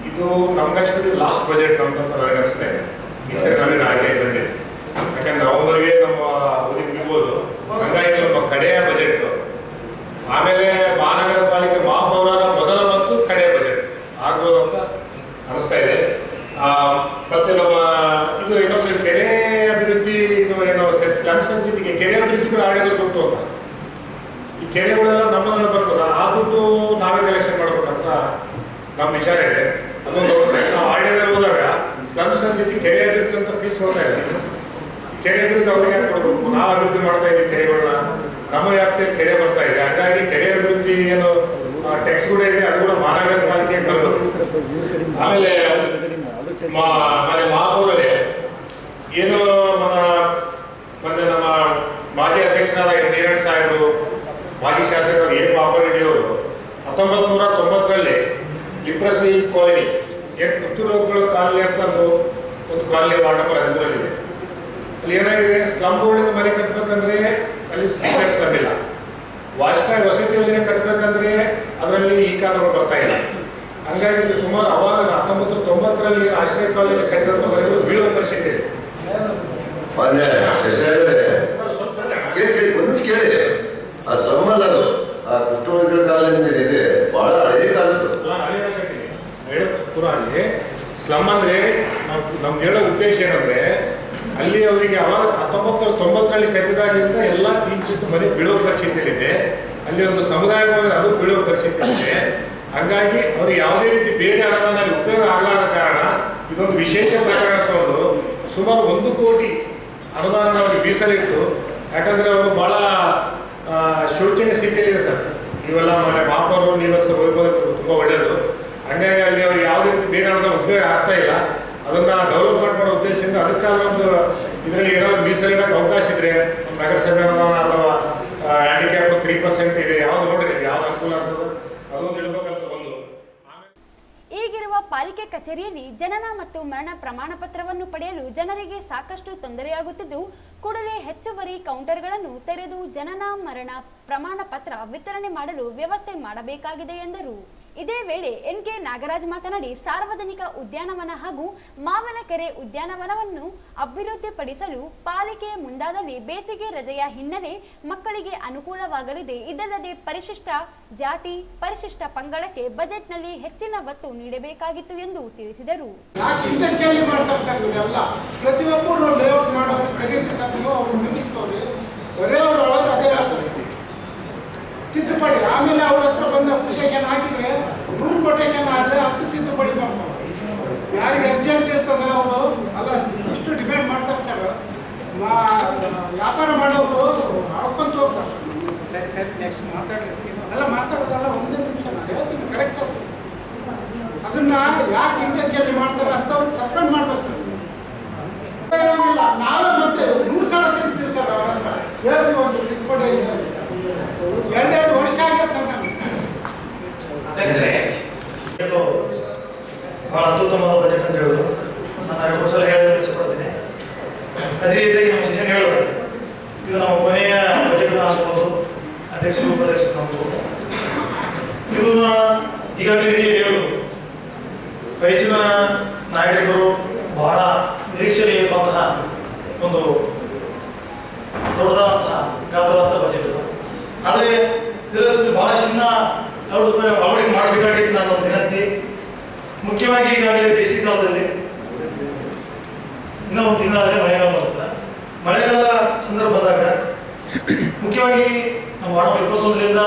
ಇದು ನಮ್ಗಷ್ಟು ಲಾಸ್ಟ್ ಬಜೆಟ್ ನಮ್ಗೆ ಅನಿಸ್ತಾ ಇದೆ. ಈ ಸರಿ ನಮಗೆ ಆಯ್ಕೆ ಬಂದಿದೆ, ಯಾಕಂದ್ರೆ ನವೆಂಬರ್ಗೆ ನಮ್ಮ ಅವಧಿ ಮುಗಿಬೋದು. ಹಂಗಾಗಿ ನಮ್ಮ ಕಡೆಯ ಬಜೆಟ್, ಆಮೇಲೆ ಮಹಾನಗರ ಪಾಲಿಕೆ ಮಹಾಪೌರರ ಮೊದಲ ಮತ್ತು ಕಡೆಯ ಬಜೆಟ್ ಆಗ್ಬೋದು ಅಂತ ಅನಿಸ್ತಾ ಇದೆ. ಮತ್ತೆ ನಮ್ಮ ಇದು ಇನ್ನೊಂದು ಕೆರೆ ಅಭಿವೃದ್ಧಿ, ಇದು ಏನೋ ಸ್ಲಮ್ಸ್ ಜೊತೆಗೆ ಕೆರೆ ಅಭಿವೃದ್ಧಿಗಳು ಆಡಳಿತ ಕೊಟ್ಟು ಅಂತ ಈ ಕೆರೆಗಳೆಲ್ಲ ನಮ್ಮನ್ನ ಬರ್ತದ, ಆ ದುಡ್ಡು ನಾವೇ ಕಲೆಕ್ಷನ್ ಮಾಡ್ಬೇಕಂತ ನಮ್ಮ ವಿಚಾರ ಇದೆ. ಅದು ನಾವು ಆರ್ಡಿನಲ್ಲಿ ಹೋದಾಗ ಸ್ಲಮ್ಸ್ ಜೊತೆ ಕೆರೆ ಅಭಿವೃದ್ಧಿ ಅಂತ ಫೀಸ್ ಹೋಗ್ತಾ ಇದ್ದೀವಿ. ಕೆರೆ ಅಭಿವೃದ್ಧಿ ಅವ್ರಿಗೆ ಯಾಕೆ ಕೊಡಬೇಕು? ನಾವು ಅಭಿವೃದ್ಧಿ ಮಾಡ್ತಾ ಇದ್ದೀವಿ ಕೆರೆಗಳನ್ನ, ನಮ್ಮ ವ್ಯಾಪ್ತಿಯಲ್ಲಿ ಕೆರೆ ಬರ್ತಾ ಇದೆ. ಹಾಗಾಗಿ ಕೆರೆ ಅಭಿವೃದ್ಧಿ ಏನು ಟ್ಯಾಕ್ಸ್ ಕೂಡ ಇದೆ, ಅದು ಕೂಡ ಮಹಾನಗರ ಪಾಲಿಕೆಗೆ ಬರಬೇಕು. ಆಮೇಲೆ ಮಹಾಪೌರರೇ ಏನು ಮೊನ್ನೆ ನಮ್ಮ ಮಾಜಿ ಅಧ್ಯಕ್ಷರಾದ ನೀರಣ್ಣ ಸಾಹೇಬರು, ಮಾಜಿ ಶಾಸಕರು ಎ ಪಾಪರೆಡ್ಡಿ ಅವರು 1990ರಲ್ಲಿ ಲಿಪ್ರಸಿ ಕಾಲನಿ, ಕುಷ್ಠರೋಗಗಳ ಕಾಲನಿ ಅಂತ ಒಂದು ಕಾಲನಿ ವಾರ್ಡ್ ನಂಬರ್ 13 ಅಲ್ಲಿ ಏನಾಗಿದೆ, ಸ್ಲಮ್ಗಳಿಂದ ಮನೆ ಕಟ್ಟಬೇಕಂದ್ರೆ ಅಲ್ಲಿ ಸ್ಲಮ್ ಇಲ್ಲ. ವಾಜಪೇಯಿ ವಸತಿ ಯೋಜನೆ ಕಟ್ಟಬೇಕಂದ್ರೆ ಅದರಲ್ಲಿ ಈ ಕಾಲಗಳು ಬರ್ತಾ ಇಲ್ಲ. ಹಂಗಾಗಿ ಇದು ಸುಮಾರು ಅವಾಗ 1990ರಲ್ಲಿ ಆಶ್ರಯ ಕಾಲನಿ ಕಟ್ಟಿದಂಥ ಮನೆಗಳು ಬೀಳುವ ಪರಿಸ್ಥಿತಿ ಇದೆ. ಕೇಳಿ, ಆ ಸೋಮಲ್ಲದು ಆ ಕುಷ್ಠರೋಗಿಗಳ ಕಾಲದಿಂದ ಇದೆ, ಬಹಳ ಹಳೆಯ ಕಾಲದ್ದು. ಅಲ್ಲಿ ಸ್ಲಮ್ ಅಂದ್ರೆ ನಮ್ಗೆ ಹೇಳೋ ಉದ್ದೇಶ ಏನಂದ್ರೆ, ಅಲ್ಲಿ ಅವರಿಗೆ ಅವಾಗ 1990ರಲ್ಲಿ ಕಟ್ಟಿದಾಗಿಂದ ಎಲ್ಲ ತೀನ್ಸಿಟ್ಟು ಮನೆ ಬೀಳುವ ಪರಿಸ್ಥಿತಿಯಲ್ಲಿದೆ. ಅಲ್ಲಿ ಒಂದು ಸಮುದಾಯ ಭವನ ಅದು ಬೀಳುವ ಪರಿಸ್ಥಿತಿ. ಹಾಗಾಗಿ ಅವ್ರಿಗೆ ಯಾವುದೇ ರೀತಿ ಬೇರೆ ಅನುದಾನ ಉಪಯೋಗ ಆಗಲಾದ ಕಾರಣ ಇದೊಂದು ವಿಶೇಷ ಪ್ರಕರಣ ತಗೊಂಡು ಸುಮಾರು 1 ಕೋಟಿ ಅನುದಾನ ಅವ್ರಿಗೆ ಮೀಸಲಿಟ್ಟು, ಯಾಕಂದ್ರೆ ಅವರು ಬಹಳ ಶೋಚನೀಯ ಸ್ಥಿತಿಯಲ್ಲಿದೆ ಸರ್. ಇವೆಲ್ಲ ಮನೆ ಮಹಾಪೌರರು ನೀವೆಲ್ಲ ಹೋಗ್ಬೋದು, ತುಂಬ ಒಳ್ಳೆಯದು. ಹಾಗಾಗಿ ಅಲ್ಲಿ ಅವ್ರಿಗೆ ಯಾವುದೇ ರೀತಿ ಬೇರೆ ಅನುದಾನ ಉಪಯೋಗ ಆಗ್ತಾ ಇಲ್ಲ. ಅದನ್ನ ಡೆವಲಪ್ಮೆಂಟ್ ಮಾಡೋ ಉದ್ದೇಶದಿಂದ ಅದಕ್ಕಾಗಿ ಒಂದು ಇದರಲ್ಲಿ ಏನಾದ್ರು ಮೀಸಲಿಡಕ್ಕೆ ಅವಕಾಶ ಇದ್ರೆ ನಗರಸಭೆ ಅನುದಾನ ಅಥವಾ ಹ್ಯಾಂಡಿಕ್ಯಾಪ್ 3% ಇದೆ, ಯಾವ್ದು ನೋಡಿದ್ರೆ ಯಾವ್ದು ಅನುಕೂಲ ಆಗ್ತದೆ ಅದೊಂದು ಇಡಬೇಕಂತ ಒಂದು. ಈಗಿರುವ ಪಾಲಿಕೆ ಕಚೇರಿಯಲ್ಲಿ ಜನನ ಮತ್ತು ಮರಣ ಪ್ರಮಾಣ ಪತ್ರವನ್ನು ಪಡೆಯಲು ಜನರಿಗೆ ಸಾಕಷ್ಟು ತೊಂದರೆಯಾಗುತ್ತಿದ್ದು, ಕೂಡಲೇ ಹೆಚ್ಚುವರಿ ಕೌಂಟರ್ಗಳನ್ನು ತೆರೆದು ಜನನ ಮರಣ ಪ್ರಮಾಣ ಪತ್ರ ವಿತರಣೆ ಮಾಡಲು ವ್ಯವಸ್ಥೆ ಮಾಡಬೇಕಾಗಿದೆ ಎಂದರು. ಇದೇ ವೇಳೆ ಎನ್.ಕೆ. ನಾಗರಾಜ್ ಮಾತನಾಡಿ, ಸಾರ್ವಜನಿಕ ಉದ್ಯಾನವನ ಹಾಗೂ ಮಾವನಕೆರೆ ಉದ್ಯಾನವನವನ್ನು ಅಭಿವೃದ್ಧಿಪಡಿಸಲು ಪಾಲಿಕೆ ಮುಂದಾದಲ್ಲಿ ಬೇಸಿಗೆ ರಜೆಯ ಹಿನ್ನೆಲೆ ಮಕ್ಕಳಿಗೆ ಅನುಕೂಲವಾಗಲಿದೆ. ಇದಲ್ಲದೆ ಪರಿಶಿಷ್ಟ ಜಾತಿ, ಪರಿಶಿಷ್ಟ ಪಂಗಡಕ್ಕೆ ಬಜೆಟ್ನಲ್ಲಿ ಹೆಚ್ಚಿನ ಒತ್ತು ನೀಡಬೇಕಾಗಿತ್ತು ಎಂದು ತಿಳಿಸಿದರು. ಪ್ರತಿಯೊಬ್ಬರು ಲೇಔಟ್ ಮಾಡೋರು ತಿದ್ದುಪಡಿ, ಆಮೇಲೆ ಅವ್ರ ಹತ್ರ ಬಂದ ಅಪ್ಲಿಕೇಶನ್ ಹಾಕಿದ್ರೆ 100 ಕೊಟೇಶನ್ ಆದರೆ 10 ತಿದ್ದುಪಡಿ ಮಾಡ್ತಾರೆ. ಯಾರಿಗೆ ಅರ್ಜೆಂಟ್ ಇರ್ತದೆ ಅವರು ಅಲ್ಲ ಇಷ್ಟು ಡಿಮ್ಯಾಂಡ್ ಮಾಡ್ತಾರೆ ಸರ್. ವ್ಯಾಪಾರ ಮಾಡೋರು ಹಾಕೊಂತ ಹೋಗ್ತಾರೆ. ಸರಿ ನೆಕ್ಸ್ಟ್ ಎಲ್ಲ ಮಾತಾಡೋದಲ್ಲ, ಒಂದೇ ನಿಮಿಷ ನಾನು ಹೇಳ್ತೀನಿ ಕರೆಕ್ಟ್. ಅದನ್ನ ಯಾಕೆ ಇಂಟೆನ್ಷನ್ಲಿ ಮಾಡ್ತಾರೆ ಅಂತವ್ರು ಸಸ್ಪೆಂಡ್ ಮಾಡ್ಬೇಕು ಸರ್. ನಾವೇ ಮತ್ತೆ 100 ಸಲ ತಿಂತೀವಿ ಸರ್. ಅವ್ರ ಹತ್ರ ಹೇಳ್ತೀವಿ ಒಂದು ತಿದ್ದುಪಡಿ ಇದೆ, 2 ವರ್ಷ ಆಗಿದೆ ಸರ್. ಬಹಳ ಅತ್ಯುತ್ತಮವಾದ ಬಜೆಟ್ ಅಂತ ಹೇಳೋದು ನಾನು 2 ಸಲ ಹೇಳಲು ಇಷ್ಟಪಡ್ತೀನಿ. ಅದೇ ರೀತಿಯಾಗಿ ನಮ್ಮ ಸೆಷನ್ ಹೇಳೋದು ಇದು ನಮ್ಮ ಕೊನೆಯ ಬಜೆಟ್ ಆಗ್ಬೋದು, ಅಧ್ಯಕ್ಷರು ಉಪಾಧ್ಯಕ್ಷರು ಆಗ್ಬೋದು. ಇದು ಈಗಾಗಲೇ ಹೇಳೋದು ರಾಯಚೂರಿನ ನಾಗರಿಕರು ಬಹಳ ನಿರೀಕ್ಷೆಯಲ್ಲಿ ಇರುವಂತಹ ಒಂದು ದೊಡ್ಡದಾದಂತಹ ಅಳವಡಿಕೆ ಮಾಡಬೇಕಾಗಿತ್ತು ನನ್ನ ಒಂದು ವಿನಂತಿ. ಮುಖ್ಯವಾಗಿ ಈಗಾಗಲೇ ಬೇಸಿಗೆ ಕಾಲದಲ್ಲಿ ಇನ್ನೂ ಒಂದು ತಿಂಗಳಾದರೆ ಮಳೆಗಾಲ ಬರ್ತದೆ. ಮಳೆಗಾಲ ಸಂದರ್ಭ ಬಂದಾಗ ಮುಖ್ಯವಾಗಿ ನಮ್ಮ ವಾರ್ಡ್ 21ರಿಂದ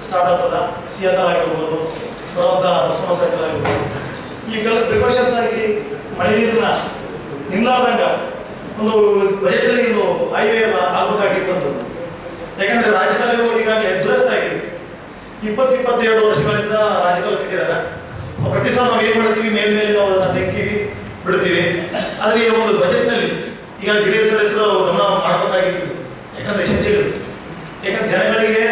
ಸ್ಟಾರ್ಟ್ ಆಗ್ತದ. ಸಿಯಾತಲ್ ಆಗಿರ್ಬೋದು, ಬರುವಂಥ ಬಸವ ಸರ್ಕಲ್ ಆಗಿರ್ಬೋದು. ಈಗೆಲ್ಲ ಪ್ರಿಕಾಷನ್ಸ್ ಆಗಿ ಮಳೆ ನೀರನ್ನ ನಿಲ್ಲಾರ್ದಂಗ ಒಂದು ಬಜೆಟಲ್ಲಿ ಒಂದು ಹೈವೇ ಆಗಬೇಕಾಗಿತ್ತು. ಯಾಕಂದ್ರೆ ರಾಜಕಾರಣಿಗಳು ಈಗಾಗಲೇ ದುರಸ್ತ ಆಗಿವೆ. 20-22 ವರ್ಷಗಳಿಂದ ರಾಜಕಾರಣ ಕಟ್ಟಿದ್ದಾರೆ. ಪ್ರತಿ ಸಲ ನಾವು ಏನು ಮಾಡ್ತೀವಿ, ಮೇಲ್ಮೇಲೆ ನಾವು ಅದನ್ನು ತೆಗ್ತೀವಿ, ಬಿಡ್ತೀವಿ. ಆದರೆ ಈ ಒಂದು ಬಜೆಟ್ನಲ್ಲಿ ಈಗ ಹಿರಿಯ ಸದಸ್ಯರು ಗಮನ ಮಾಡಬೇಕಾಗಿತ್ತು. ಯಾಕಂದ್ರೆ ಎಸೆನ್ಷಿಯಲ್ ಇತ್ತು. ಯಾಕಂದ್ರೆ ಜನಗಳಿಗೆ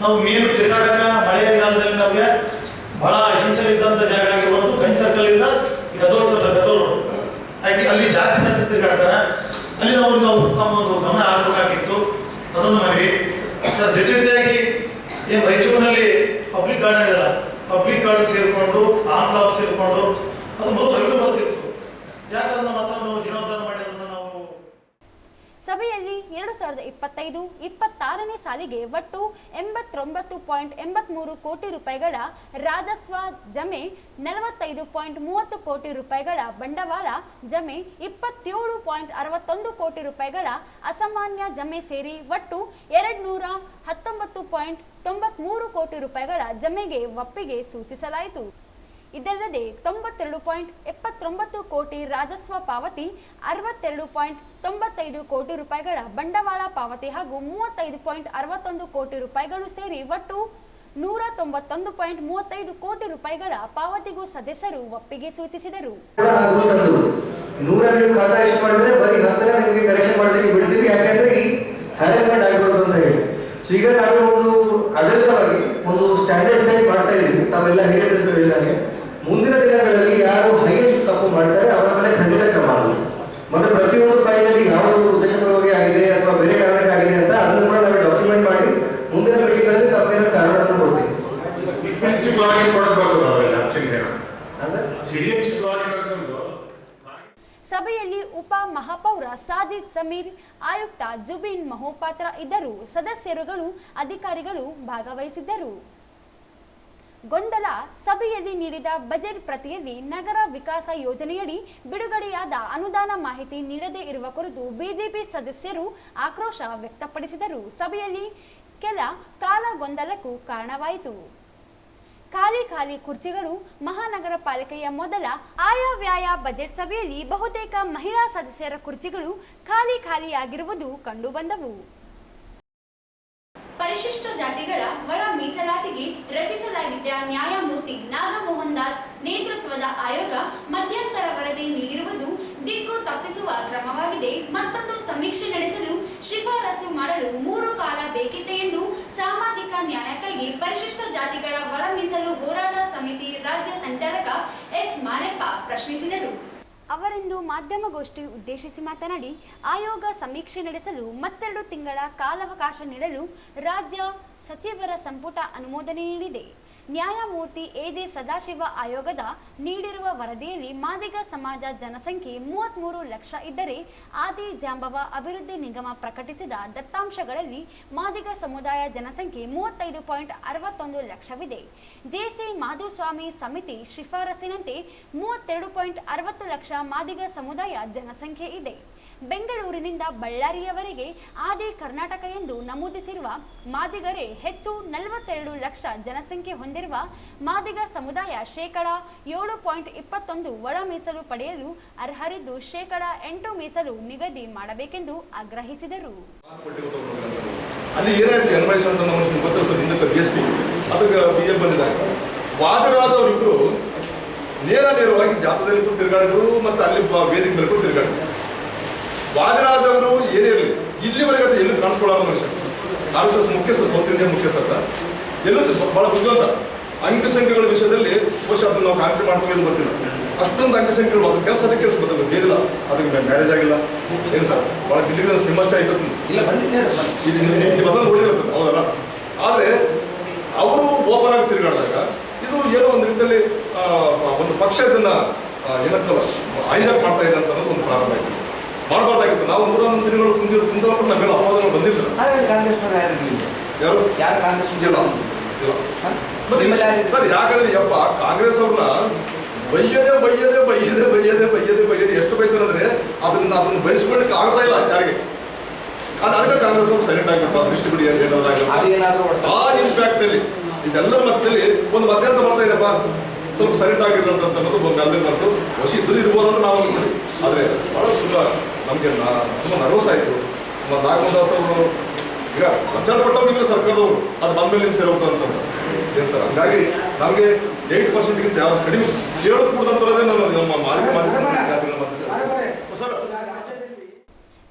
ನಾವು ಮೇನು ತಿರುಗಾಡಕ ಮಳೆಗಾಲದಲ್ಲಿ ನಮಗೆ ಬಹಳ ಎಸೆನ್ಷಿಯಲ್ ಇದ್ದಂಥ ಜಾಗ ಆಗಿರ್ಬೋದು. ಗಂಜ್ ಸರ್ಕಲ್ ಇಂದ ಗದೋಲ್ ಹಾಗೆ ಅಲ್ಲಿ ಜಾಸ್ತಿ ಜನ ತಿರುಗಾಡ್ತಾರೆ. ಅಲ್ಲಿ ನಾವು ನಮ್ಮ ಒಂದು ಗಮನ ಆಗಬೇಕಾಗಿತ್ತು. ಅದೊಂದು ಮನವಿ. ಜೊತೆಯಾಗಿ ಏನು ರಾಯಚೂರಿನಲ್ಲಿ ಪಬ್ಲಿಕ್ ಗಾರ್ಡನ್ ಇದೆಲ್ಲ, ಪಬ್ಲಿಕ್ ಗಾರ್ಡನ್ ಸೇರಿಕೊಂಡು ಆನ್ ಸೇರಿಕೊಂಡು ಅದು ಮೊದಲು ರೆವೆನ್ಯೂ ಬರ್ತಿತ್ತು. ಯಾಕಂದ್ರೆ ಮಾತ್ರ ನಾವು ಜೀರ್ಣೋದ್ಧಾರ ಮಾಡಿ ಅದನ್ನು ನಾವು ಸಭೆಯಲ್ಲಿ 2025-26ನೇ ಸಾಲಿಗೆ ಒಟ್ಟು 89.83 ಕೋಟಿ ರೂಪಾಯಿಗಳ ರಾಜಸ್ವ ಜಮೆ, 45.30 ಕೋಟಿ ರೂಪಾಯಿಗಳ ಬಂಡವಾಳ ಜಮೆ, 27.61 ಕೋಟಿ ರೂಪಾಯಿಗಳ ಅಸಾಮಾನ್ಯ ಜಮೆ ಸೇರಿ ಒಟ್ಟು 219.93 ಕೋಟಿ ರೂಪಾಯಿಗಳ ಜಮೆಗೆ ಒಪ್ಪಿಗೆ ಸೂಚಿಸಲಾಯಿತು. ಇದಲ್ಲದೆ 92.79 ಕೋಟಿ ರಾಜಸ್ವ ಪಾವತಿ, 62.95 ಕೋಟಿ ರೂಪಾಯಿಗಳ ಬಂಡವಾಳ ಪಾವತಿ ಹಾಗೂ 35.61 ಕೋಟಿ ರೂಪಾಯಿಗಳು ಸೇರಿ ಒಟ್ಟು 191.35 ಕೋಟಿ ರೂಪಾಯಿಗಳ ಪಾವತಿಗೂ ಸದಸ್ಯರು ಒಪ್ಪಿಗೆ ಸೂಚಿಸಿದರು. 100 ಖಾತಾ ಎಷ್ಟು ಮಾಡಿದ್ರೆ ಬರೀ 10 ನಿಮಗೆ ಕಲೆಕ್ಷನ್ ಮಾಡಿದ್ರೆ ಬಿಡ್ತೀವಿ, ಯಾಕಂದ್ರೆ ಈ ಹ್ಯಾರೆಸ್ಮೆಂಟ್ ಆಗಬಾರ್ದು ಅಂತ ಹೇಳಿ. ಸೊ ಈಗ ನಾವು ಒಂದು ಆಡಳಿತವಾಗಿ ಒಂದು ಸ್ಟ್ಯಾಂಡರ್ಡ್ ಸೆಟ್ ಮಾಡ್ತಾ ಇದ್ದೀವಿ. ನಾವೆಲ್ಲ ಹಿರಿಯ ಸದಸ್ಯರು ಹೇಳಿದಾಗೆ ಮುಂದಿನ ದಿನಗಳಲ್ಲಿ ಯಾರು ಹೈಯೆಸ್ಟ್ ತಪ್ಪು ಮಾಡ್ತಾರೆ ಅವರ ಮೇಲೆ ಖಂಡಿತ ಕ್ರಮ ಆಗಲಿ. ಮತ್ತೆ ಪ್ರತಿಯೊಂದು ಫೈಲಲ್ಲಿ ಯಾವುದು ಉದ್ದೇಶಪೂರ್ವಕವಾಗಿ ಆಗಿದೆ ಅಥವಾ ಬೇರೆ ಕಾರಣಕ್ಕೆ ಆಗಿದೆ ಅಂತ ಅದನ್ನು ಕೂಡ ನಾವು ಡಾಕ್ಯುಮೆಂಟ್ ಮಾಡಿ ಮುಂದಿನ ಪೀಳಿಗೆಗಳಲ್ಲಿ ತಪ್ಪಿನ ಕಾರಣವನ್ನು ಕೊಡ್ತೀವಿ. ಸಭೆಯಲ್ಲಿ ಉಪ ಮಹಾಪೌರ ಸಾಜಿದ್ ಸಮೀರ್, ಆಯುಕ್ತ ಜುಬಿನ್ ಮಹೋಪಾತ್ರ ಇದ್ದರು. ಸದಸ್ಯರುಗಳು, ಅಧಿಕಾರಿಗಳು ಭಾಗವಹಿಸಿದ್ದರು. ಗೊಂದಲ ಸಭೆಯಲ್ಲಿ ನೀಡಿದ ಬಜೆಟ್ ಪ್ರತಿಯಲ್ಲಿ ನಗರ ವಿಕಾಸ ಯೋಜನೆಯಡಿ ಬಿಡುಗಡೆಯಾದ ಅನುದಾನ ಮಾಹಿತಿ ನೀಡದೇ ಇರುವ ಕುರಿತು ಬಿಜೆಪಿ ಸದಸ್ಯರು ಆಕ್ರೋಶ ವ್ಯಕ್ತಪಡಿಸಿದರು. ಸಭೆಯಲ್ಲಿ ಕೆಲ ಕಾಲ ಗೊಂದಲಕ್ಕೂ ಕಾರಣವಾಯಿತು. ಖಾಲಿ ಕುರ್ಚಿಗಳು ಮಹಾನಗರ ಪಾಲಿಕೆಯ ಮೊದಲ ಆಯವ್ಯಯ ಬಜೆಟ್ ಸಭೆಯಲ್ಲಿ ಬಹುತೇಕ ಮಹಿಳಾ ಸದಸ್ಯರ ಕುರ್ಚಿಗಳು ಖಾಲಿಯಾಗಿರುವುದು ಕಂಡುಬಂದವು. ಪರಿಶಿಷ್ಟ ಜಾತಿಗಳ ಒಳ ಮೀಸಲಾತಿಗೆ ರಚಿಸಲಾಗಿದ್ದ ನ್ಯಾಯಮೂರ್ತಿ ನಾಗಮೋಹನ್ ದಾಸ್ ನೇತೃತ್ವದ ಆಯೋಗ ಮಧ್ಯಂತರ ವರದಿ ನೀಡಿರುವುದು ದಿಕ್ಕು ತಪ್ಪಿಸುವ ಕ್ರಮವಾಗಿದೆ. ಮತ್ತೊಂದು ಸಮೀಕ್ಷೆ ನಡೆಸಲು ಶಿಫಾರಸು ಮಾಡಲು 3 ಕಾಲ ಬೇಕಿತ್ತೆ ಎಂದು ಸಾಮಾಜಿಕ ನ್ಯಾಯಕ್ಕಾಗಿ ಪರಿಶಿಷ್ಟ ಜಾತಿಗಳ ಒಳ ಮೀಸಲು ಹೋರಾಟ ಸಮಿತಿ ರಾಜ್ಯ ಸಂಚಾಲಕ ಎಸ್ ಮಾರೆಪ್ಪ ಪ್ರಶ್ನಿಸಿದರು. ಅವರಿಂದು ಮಾಧ್ಯಮಗೋಷ್ಠಿ ಉದ್ದೇಶಿಸಿ ಮಾತನಾಡಿ, ಆಯೋಗ ಸಮೀಕ್ಷೆ ನಡೆಸಲು ಮತ್ತೆರಡು ತಿಂಗಳ ಕಾಲಾವಕಾಶ ನೀಡಲು ರಾಜ್ಯ ಸಚಿವರ ಸಂಪುಟ ಅನುಮೋದನೆ ನೀಡಿದೆ. ನ್ಯಾಯಮೂರ್ತಿ ಎಜೆ ಸದಾಶಿವ ಆಯೋಗದ ನೀಡಿರುವ ವರದಿಯಲ್ಲಿ ಮಾದಿಗ ಸಮಾಜ ಜನಸಂಖ್ಯೆ 33 ಲಕ್ಷ ಇದ್ದರೆ ಆದಿ ಜಾಂಬವ ಅಭಿವೃದ್ಧಿ ನಿಗಮ ಪ್ರಕಟಿಸಿದ ದತ್ತಾಂಶಗಳಲ್ಲಿ ಮಾದಿಗ ಸಮುದಾಯ ಜನಸಂಖ್ಯೆ 35.61 ಲಕ್ಷವಿದೆ. ಜೆಸಿ ಮಾಧುಸ್ವಾಮಿ ಸಮಿತಿ ಶಿಫಾರಸಿನಂತೆ 32.60 ಲಕ್ಷ ಮಾದಿಗ ಸಮುದಾಯ ಜನಸಂಖ್ಯೆ ಇದೆ. ಬೆಂಗಳೂರಿನಿಂದ ಬಳ್ಳಾರಿಯವರೆಗೆ ಆದಿ ಕರ್ನಾಟಕ ಎಂದು ನಮೂದಿಸಿರುವ ಮಾದಿಗರೇ ಹೆಚ್ಚು. 42 ಲಕ್ಷ ಜನಸಂಖ್ಯೆ ಹೊಂದಿರುವ ಮಾದಿಗ ಸಮುದಾಯ 7.21% ಒಳ ಮೀಸಲು ಪಡೆಯಲು ಅರ್ಹರಿದ್ದು 8% ಮೀಸಲು ನಿಗದಿ ಮಾಡಬೇಕೆಂದು ಆಗ್ರಹಿಸಿದರು. ಅಲ್ಲಿ ಏನಾಯ್ತು ಎನ್ವೈಸ್ ಅಂತ ನಮಗೆ ಗೊತ್ತಿಲ್ಲ ಸರ್. ಹಿಂದಕ್ಕೆ BSP ಅದಕ್ಕೆ BF ಬಂದಿದ್ದಾರೆ. ವಾದರಾಜ್ ಅವರಿಬ್ಬರು ನೇರವಾಗಿ ಜಾತದಲ್ಲಿ ಕೂಡ ತಿರುಗಾಡಿದ್ರು ಮತ್ತು ಅಲ್ಲಿ ವೇದಿಕೆ ಮೇಲೆ ಕೂಡ ತಿರುಗಾಡಿದ್ರು. ವಾದರಾಜ್ ಅವರು ಏನೇ ಇರಲಿ ಇಲ್ಲಿವರೆಗೆ ಅದು ಎಲ್ಲೂ ಕಾಣಿಸ್ಕೊಳ್ಳೋ ಮನುಷ್ಯ. RSS ಮುಖ್ಯಸ್ಥ, ಸೌತ್ ಇಂಡಿಯಾ ಮುಖ್ಯಸ್ಥ ಅಂತ ಎಲ್ಲೂ ಭಾಳ ಬುದ್ಧಿವಂತ. ಅಂಕಿಸಂಖ್ಯೆಗಳ ವಿಷಯದಲ್ಲಿ ಬಹುಶಃ ಅದನ್ನು ನಾವು ಕಾಂಟ್ರಿ ಮಾಡ್ಕೊಂಡು ಬರ್ತೀವಿ. ಅಷ್ಟೊಂದು ಅಂಕಿಸಂಖ್ಯೆಗಳು ಅದಕ್ಕೆ ಅದಕ್ಕೆ ಬರ್ತದೆ. ಬೇರಿಲ್ಲ, ಅದಕ್ಕೆ ಮ್ಯಾರೇಜ್ ಆಗಿಲ್ಲ ಏನು ಸರ್. ಭಾಳ ದಿಲ್ಲಿಗೆ ನಿಮ್ಮಷ್ಟೇ ಆಯ್ತು ಇದು ಮೊದಲು ನೋಡಿದಿರ್ತದೆ ಹೌದಲ್ಲ. ಆದರೆ ಅವರು ಓಪನ್ ಆಗಿ ತಿರುಗಾಡಿದಾಗ ಇದು ಏನೋ ಒಂದು ರೀತಿಯಲ್ಲಿ ಒಂದು ಪಕ್ಷ ಇದನ್ನು ಏನಂತಲ್ಲ ಹೈಜಾಕ್ ಮಾಡ್ತಾ ಇದೆ ಅಂತ ಅನ್ನೋದು ಒಂದು ಪ್ರಾರಂಭ ಆಯಿತು. ಮಾಡಬಾರ್ದಾಗಿತ್ತು. ನಾವು 101 ದಿನಗಳು ಕುಂದಿದ್ರು ನಮ್ಮೆಲ್ಲ ಅಪವಾದಗಳು ಬಂದಿಲ್ಲ. ಯಾರು ಇಲ್ಲ ಸರ್ ಯಾಕಂದ್ರೆ ಯಪ್ಪ ಕಾಂಗ್ರೆಸ್ ಅವ್ರನ್ನ ಬೈಯದೆ ಎಷ್ಟು ಬೈತಾರಂದ್ರೆ ಅದನ್ನ ಬಯಸ್ಕೊಳ್ಳಿಕ್ಕೆ ಆಗ್ತಾ ಇಲ್ಲ ಯಾರಿಗೆ. ಅದಕ್ಕೆ ಕಾಂಗ್ರೆಸ್ ಅವರು ಸೈಲೆಂಟ್ ಆಗಿಬಿಟ್ಟು ದೃಷ್ಟಿ ಬಿಡಿ ಅಂತ ಹೇಳೋದಾಗಿಲ್ಲ. ಆ ಇಂಪ್ಯಾಕ್ಟ್ ಅಲ್ಲಿ ಇದೆಲ್ಲರ ಮಧ್ಯದಲ್ಲಿ ಒಂದು ಮಧ್ಯಂತರ ಬರ್ತಾ ಇದೆಪ್ಪ, ಸ್ವಲ್ಪ ಸೈಲೆಂಟ್ ಆಗಿರೋದು ಅನ್ನೋದು ಮೇಲೆ ಬಂತು. ವಶಿ ಇದ್ರೂ ಇರ್ಬೋದು ಅಂತ ನಾವು ಅಂದ್ಕೊಂಡ್ವಿ. ಆದರೆ ಭಾಳ ತುಂಬ ನಮಗೆ ತುಂಬ ನರ್ವಸ್ ಆಯಿತು. ನಾಗಮೋಹನ್ ದಾಸ್ ಅವರು ಈಗ ಪ್ರಚಾರ ಪಟ್ಟವ್ರು ಸರ್ಕಾರದವರು ಅದು ಬಂದ್ಮೇಲೆ ನಿಮ್ಗೆ ಸೇರೋಗ್ತದೆ ಅಂತಂದ್ರೆ ಏನು ಸರ್. ಹಂಗಾಗಿ ನಮಗೆ 8%ಗಿಂತ ಯಾರು ಕಡಿಮೆ ಕೇಳು ಕೂಡದಂತರದೇ ನಮ್ಮ ಸರ್.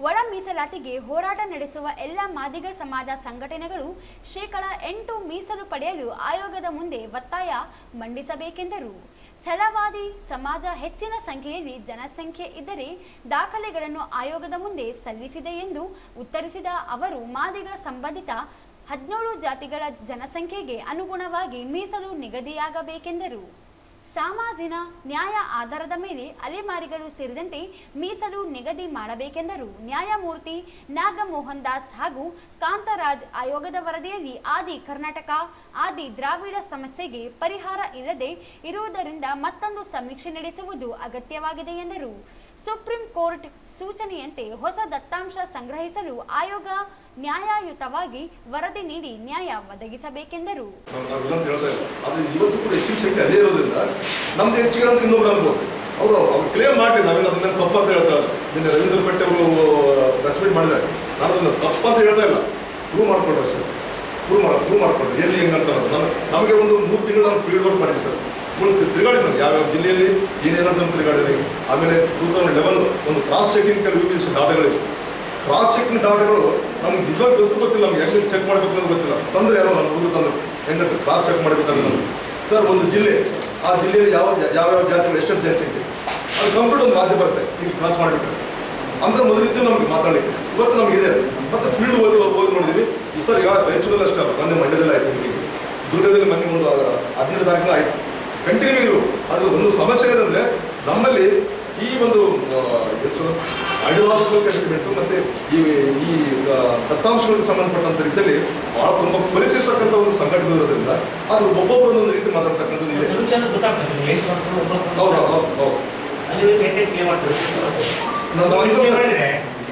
ಒಳ ಮೀಸಲಾತಿಗೆ ಹೋರಾಟ ನಡೆಸುವ ಎಲ್ಲ ಮಾದಿಗ ಸಮಾಜ ಸಂಘಟನೆಗಳು ಶೇಕಡ 8 ಮೀಸಲು ಪಡೆಯಲು ಆಯೋಗದ ಮುಂದೆ ಒತ್ತಾಯ ಮಂಡಿಸಬೇಕೆಂದರು. ಛಲವಾದಿ ಸಮಾಜ ಹೆಚ್ಚಿನ ಸಂಖ್ಯೆಯಲ್ಲಿ ಜನಸಂಖ್ಯೆ ಇದ್ದರೆ ದಾಖಲೆಗಳನ್ನು ಆಯೋಗದ ಮುಂದೆ ಸಲ್ಲಿಸಿದೆ ಎಂದು ಉತ್ತರಿಸಿದ ಅವರು, ಮಾದಿಗ ಸಂಬಂಧಿತ 17 ಜಾತಿಗಳ ಜನಸಂಖ್ಯೆಗೆ ಅನುಗುಣವಾಗಿ ಮೀಸಲು ನಿಗದಿಯಾಗಬೇಕೆಂದರು. ಸಾಮಾಜಿಕ ನ್ಯಾಯ ಆಧಾರದ ಮೇಲೆ ಅಲೆಮಾರಿಗಳು ಸೇರಿದಂತೆ ಮೀಸಲು ನಿಗದಿ ಮಾಡಬೇಕೆಂದರು. ನ್ಯಾಯಮೂರ್ತಿ ನಾಗಮೋಹನ್ ದಾಸ್ ಹಾಗೂ ಕಾಂತರಾಜ್ ಆಯೋಗದ ವರದಿಯಲ್ಲಿ ಆದಿ ಕರ್ನಾಟಕ, ಆದಿ ದ್ರಾವಿಡ ಸಮಸ್ಯೆಗೆ ಪರಿಹಾರ ಇಲ್ಲದೆ ಇರುವುದರಿಂದ ಮತ್ತೊಂದು ಸಮೀಕ್ಷೆ ನಡೆಸುವುದು ಅಗತ್ಯವಾಗಿದೆ ಎಂದರು. ಸುಪ್ರೀಂ ಕೋರ್ಟ್ ಸೂಚನೆಯಂತೆ ಹೊಸ ದತ್ತಾಂಶ ಸಂಗ್ರಹಿಸಲು ಆಯೋಗ ನ್ಯಾಯಯುತವಾಗಿ ವರದಿ ನೀಡಿ ನ್ಯಾಯ ಒದಗಿಸಬೇಕೆಂದರು. ಇವತ್ತು ಕೂಡ ಹೆಚ್ಚಿನ ಸಂಖ್ಯೆ ಅಲ್ಲೇ ಇರೋದ್ರಿಂದ ನಮ್ದು ಹೆಚ್ಚಿಗೆ ಅಂತ ಇನ್ನೊಬ್ರು ಅನ್ಬೋದು. ಅವರು ಕ್ಲೇಮ್ ಮಾಡಿ ನಾವೇನು ಅದನ್ನ ತಪ್ಪು ಅಂತ ಹೇಳ್ತಾ ಇಲ್ಲ. ನಿನ್ನೆ ರವೀಂದ್ರ ಭಟ್ ಅವರು ಪ್ರೆಸ್ ಮೀಟ್ ಮಾಡಿದ್ದಾರೆ. ನಾನು ಅದನ್ನು ತಪ್ಪು ಅಂತ ಹೇಳ್ತಾ ಇಲ್ಲ, ಪ್ರೂವ್ ಮಾಡ್ಕೊಂಡ್ರೆ ಸರ್, ಪ್ರೂವ್ ಮಾಡ್ಕೊಂಡ್ರೆ ಎಲ್ಲಿ ಹೆಂಗಂತ ನಮಗೆ ಒಂದು 3 ತಿಂಗಳು ನಾನು ಫೀಲ್ಡ್ ವರ್ಕ್ ಮಾಡಿದ್ದೆ ಸರ್. ತಿರುಗಾಡಿದ್ದು ಯಾವ್ಯಾವ ಜಿಲ್ಲೆಯಲ್ಲಿ ಏನೇನಂತ ತಿರುಗಾಡಿದ್ವಿ. ಆಮೇಲೆ 2011 ಒಂದು ಕ್ರಾಸ್ ಚೆಕಿಂಗ್ ಕೆಲವು ಡಾಟಾಗಳಿವೆ. ಕ್ರಾಸ್ ಚೆಕಿಂಗ್ ಡಾಟಾಗಳು ನಮ್ಗೆ ನಿಜವಾಗಿ ಗೊತ್ತಿಲ್ಲ. ನಮ್ಗೆ ಹೆಂಗೆ ಚೆಕ್ ಮಾಡಬೇಕು ಅಂತ ಗೊತ್ತಿಲ್ಲ. ತಂದ್ರೆ ಯಾರೋ ನಮ್ಮ ಹುಡುಗ ತಂದ್ರೆ ಹೆಂಗಂತ ಕ್ರಾಸ್ ಚೆಕ್ ಮಾಡಬೇಕಂದ್ರೆ ನಮ್ಗೆ ಸರ್ ಒಂದು ಜಿಲ್ಲೆ, ಆ ಜಿಲ್ಲೆಯಲ್ಲಿ ಯಾವ್ಯಾವ ಜಾತಿಗಳು ಎಷ್ಟೆಷ್ಟು ಜನಸಂಖ್ಯೆ ಅದು ಕಂಪ್ಲೀಟ್ ಒಂದು ರಾಜ್ಯ ಬರುತ್ತೆ. ಈಗ ಕ್ರಾಸ್ ಮಾಡಿಬಿಟ್ರೆ ಅಂತ ಮೊದಲಿದ್ದು ನಮಗೆ ಮಾತಾಡಲಿಕ್ಕೆ ಇವತ್ತು ನಮಗಿದೆ. ಮತ್ತು ಫೀಲ್ಡ್ ಹೋಗಿ ನೋಡಿದ್ವಿ. ಈ ಸರ್ ಈಗ ರಾಯಚೂರಲ್ಲಿ ಅಷ್ಟೇ ಅಲ್ಲ, ಮೊನ್ನೆ ಮಂಡ್ಯದಲ್ಲಿ ಆಯಿತು, ದುರ್ಗದಲ್ಲಿ ಮೊನ್ನೆ ಒಂದು 18 ತಾರೀಕು ಆಯಿತು. ಕಂಟಿನ್ಯೂ ಇರು. ಅದು ಒಂದು ಸಮಸ್ಯೆ ಏನಂದರೆ ನಮ್ಮಲ್ಲಿ ಈ ಒಂದು ಐಡಿಯಾಲಜಿಕಲ್ ಕಂಟಿನ್ಯೂಮೆಂಟು ಮತ್ತು ಈ ದತ್ತಾಂಶಗಳಿಗೆ ಸಂಬಂಧಪಟ್ಟಂಥ ರೀತಿಯಲ್ಲಿ ಭಾಳ ತುಂಬ ಪರಿತಿರ್ತಕ್ಕಂಥ ಒಂದು ಸಂಘಟನೆ ಇರೋದ್ರಿಂದ ಅದು ಒಬ್ಬೊಬ್ಬರೊಂದೊಂದು ರೀತಿ ಮಾತಾಡ್ತಕ್ಕಂಥದ್ದು ಇದೆ.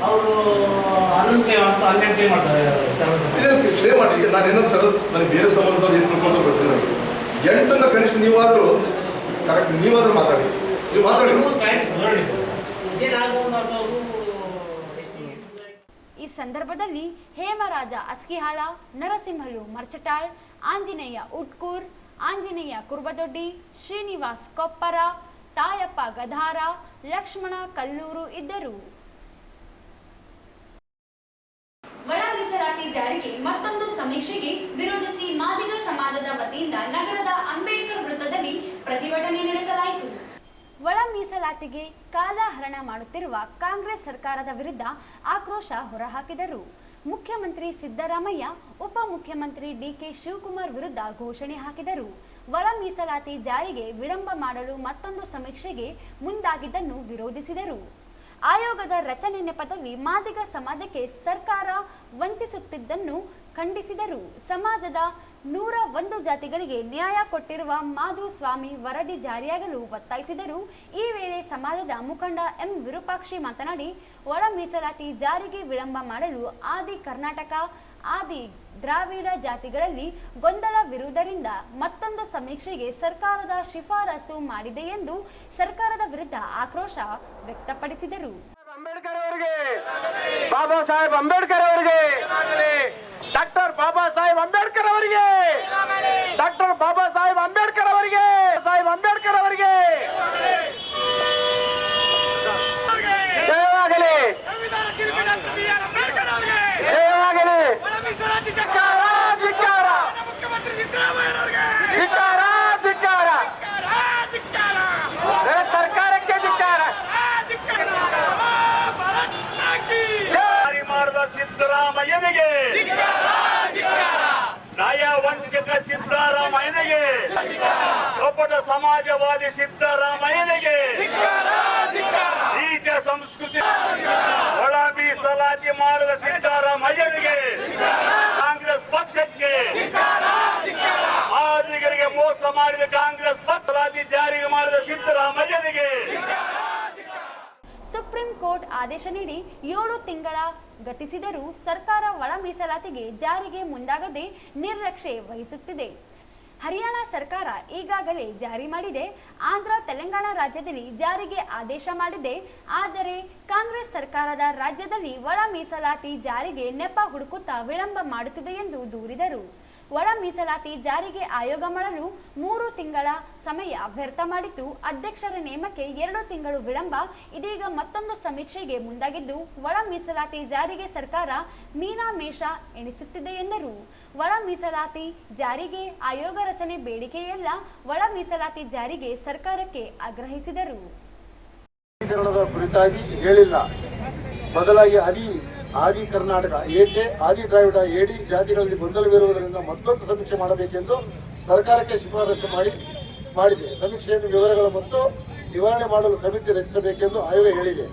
ಹೌದು ಕ್ಲೇಮ್ ಮಾಡಿ. ಈಗ ನಾನು ಏನಂತ ಸರ್, ನನಗೆ ಬೇರೆ ಸಂಬಂಧದವ್ರು ಏನು ತಿಳ್ಕೊಂಡ್ರು ಬರ್ತೀನಿ. ನನಗೆ 8ನ್ನ ಕನಿಷ್ಠ ನೀವಾದರೂ ಕರೆಕ್ಟ್, ನೀವಾದರೂ ಮಾತಾಡಿ, ನೀವು ಮಾತಾಡಿ. ಈ ಸಂದರ್ಭದಲ್ಲಿ ಹೇಮರಾಜ ಅಸ್ಕಿಹಾಳ, ನರಸಿಂಹಲು ಮರ್ಚಟಾಳ್, ಆಂಜನೇಯ ಉಟ್ಕೂರ್, ಆಂಜನೇಯ ಕುರ್ಬದೊಡ್ಡಿ, ಶ್ರೀನಿವಾಸ್ ಕೊಪ್ಪರ, ತಾಯಪ್ಪ ಗಧಾರ, ಲಕ್ಷ್ಮಣ ಕಲ್ಲೂರು ಇದ್ದರು. ಒಳ ಮೀಸಲಾತಿ ಜಾರಿಗೆ ಮತ್ತೊಂದು ಸಮೀಕ್ಷೆಗೆ ವಿರೋಧಿಸಿ ಮಾದಿಗ ಸಮಾಜದ ವತಿಯಿಂದ ನಗರದ ಅಂಬೇಡ್ಕರ್ ವೃತ್ತದಲ್ಲಿ ಪ್ರತಿಭಟನೆ ನಡೆಸಲಾಯಿತು. ಒಳ ಮೀಸಲಾತಿಗೆ ಕಾಲಹರಣ ಮಾಡುತ್ತಿರುವ ಕಾಂಗ್ರೆಸ್ ಸರ್ಕಾರದ ವಿರುದ್ಧ ಆಕ್ರೋಶ ಹೊರಹಾಕಿದರು. ಮುಖ್ಯಮಂತ್ರಿ ಸಿದ್ದರಾಮಯ್ಯ, ಉಪಮುಖ್ಯಮಂತ್ರಿ ಡಿಕೆ ಶಿವಕುಮಾರ್ ವಿರುದ್ಧ ಘೋಷಣೆ ಹಾಕಿದರು. ಒಳ ಮೀಸಲಾತಿ ಜಾರಿಗೆ ವಿಳಂಬ ಮಾಡಲು ಮತ್ತೊಂದು ಸಮೀಕ್ಷೆಗೆ ಮುಂದಾಗಿದ್ದನ್ನು ವಿರೋಧಿಸಿದರು. ಆಯೋಗದ ರಚನೆ ನೆಪದಲ್ಲಿ ಮಾದಿಗ ಸಮಾಜಕ್ಕೆ ಸರ್ಕಾರ ವಂಚಿಸುತ್ತಿದ್ದನ್ನು ಖಂಡಿಸಿದರು. ಸಮಾಜದ 101 ಜಾತಿಗಳಿಗೆ ನ್ಯಾಯ ಕೊಟ್ಟಿರುವ ಮಾಧುಸ್ವಾಮಿ ವರದಿ ಜಾರಿಯಾಗಲು ಒತ್ತಾಯಿಸಿದರು. ಈ ವೇಳೆ ಸಮಾಜದ ಮುಖಂಡ ಎಂ ವಿರೂಪಾಕ್ಷಿ ಮಾತನಾಡಿ, ಒಳ ಮೀಸಲಾತಿ ಜಾರಿಗೆ ವಿಳಂಬ ಮಾಡಲು ಆದಿ ಕರ್ನಾಟಕ, ಆದಿ ದ್ರಾವಿಡ ಜಾತಿಗಳಲ್ಲಿ ಗೊಂದಲವಿರುವುದರಿಂದ ಮತ್ತೊಂದು ಸಮೀಕ್ಷೆಗೆ ಸರ್ಕಾರದ ಶಿಫಾರಸು ಮಾಡಿದೆ ಎಂದು ಸರ್ಕಾರದ ವಿರುದ್ಧ ಆಕ್ರೋಶ ವ್ಯಕ್ತಪಡಿಸಿದರು. ಅಂಬೇಡ್ಕರ್ ಅವರಿಗೆ, ಬಾಬಾ ಸಾಹೇಬ್ ಅಂಬೇಡ್ಕರ್ ಅವರಿಗೆ, ಡಾಕ್ಟರ್ ಬಾಬಾ ಸಾಹೇಬ್ ಅಂಬೇಡ್ಕರ್ ಅವರಿಗೆ, ಡಾಕ್ಟರ್ ಬಾಬಾ ಸಾಹೇಬ್ ಅಂಬೇಡ್ಕರ್ ಅವರಿಗೆ, ಸಾಹೇಬ್ ಅಂಬೇಡ್ಕರ್ ಅವರಿಗೆ ಜಯವಾಗಲಿ, ಜಯವಾಗಲಿ. ಸರ್ಕಾರಕ್ಕೆ ಧಿಕ್ಕಾರ. ಜಾರಿ ಮಾಡಿದ ಸಿದ್ದರಾಮಯ್ಯನಿಗೆ, ನ್ಯಾಯ ವಂಚಿತ ಸಿದ್ದರಾಮಯ್ಯನಿಗೆ, ಒಬ್ಬಟ ಸಮಾಜವಾದಿ ಸಿದ್ದರಾಮಯ್ಯನಿಗೆ, ನೀಚ ಸಂಸ್ಕೃತಿ ಒಳ ಮೀಸಲಾತಿ ಮಾಡಿದ ಸಿದ್ದರಾಮಯ್ಯನಿಗೆ, ಕಾಂಗ್ರೆಸ್ ಪಕ್ಷಕ್ಕೆ, ಮಾದಿಗರಿಗೆ ಮಾಡಿದ ಕಾಂಗ್ರೆಸ್ ಪಕ್ಷ ಜಾರಿಗೆ ಮಾಡಿದ ಸಿದ್ದರಾಮಯ್ಯನಿಗೆ. ಸುಪ್ರೀಂ ಕೋರ್ಟ್ ಆದೇಶ ನೀಡಿ 7 ತಿಂಗಳ ಗತಿಸಿದರೂ ಸರ್ಕಾರ ಒಳ ಮೀಸಲಾತಿಗೆ ಜಾರಿಗೆ ಮುಂದಾಗದೆ ನಿರ್ಲಕ್ಷ್ಯ ವಹಿಸುತ್ತಿದೆ. ಹರಿಯಾಣ ಸರ್ಕಾರ ಈಗಾಗಲೇ ಜಾರಿ ಮಾಡಿದೆ. ಆಂಧ್ರ ತೆಲಂಗಾಣ ರಾಜ್ಯದಲ್ಲಿ ಜಾರಿಗೆ ಆದೇಶ ಮಾಡಿದೆ. ಆದರೆ ಕಾಂಗ್ರೆಸ್ ಸರ್ಕಾರದ ರಾಜ್ಯದಲ್ಲಿ ಒಳ ಮೀಸಲಾತಿ ಜಾರಿಗೆ ನೆಪ ಹುಡುಕುತ್ತಾ ವಿಳಂಬ ಮಾಡುತ್ತಿದೆ ಎಂದು ದೂರಿದರು. ಒಳ ಮೀಸಲಾತಿ ಜಾರಿಗೆ ಆಯೋಗ ಮಾಡಲು 3 ತಿಂಗಳ ಸಮಯ ವ್ಯರ್ಥ ಮಾಡಿತ್ತು. ಅಧ್ಯಕ್ಷರ ನೇಮಕ್ಕೆ 2 ತಿಂಗಳು ವಿಳಂಬ. ಇದೀಗ ಮತ್ತೊಂದು ಸಮೀಕ್ಷೆಗೆ ಮುಂದಾಗಿದ್ದು ಒಳ ಮೀಸಲಾತಿ ಜಾರಿಗೆ ಸರ್ಕಾರ ಮೀನಾಮೇಷ ಎಣಿಸುತ್ತಿದೆ ಎಂದರು. ಒಳ ಮೀಸಲಾತಿ ಜಾರಿಗೆ ಆಯೋಗ ರಚನೆ ಬೇಡಿಕೆಯಲ್ಲ, ಒಳ ಮೀಸಲಾತಿ ಜಾರಿಗೆ ಸರ್ಕಾರಕ್ಕೆ ಆಗ್ರಹಿಸಿದರು. ಕುರಿತಾಗಿ ಹೇಳಿಲ್ಲ, ಬದಲಾಗಿ ಆದಿ ಕರ್ನಾಟಕ ಏಕೆ ಆದಿ ದ್ರಾವಿಡ ಏಡಿ ಜಾತಿಗಳಲ್ಲಿ ಗೊಂದಲವಿರುವುದರಿಂದ ಮತ್ತೊಂದು ಸಮೀಕ್ಷೆ ಮಾಡಬೇಕೆಂದು ಸರ್ಕಾರಕ್ಕೆ ಶಿಫಾರಸು ಮಾಡಿದೆ. ಸಮೀಕ್ಷೆಯನ್ನು ವಿವರಗಳು ಮತ್ತು ನಿವಾರಣೆ ಮಾಡಲು ಸಮಿತಿ ರಚಿಸಬೇಕೆಂದು ಆಯೋಗ ಹೇಳಿದೆ.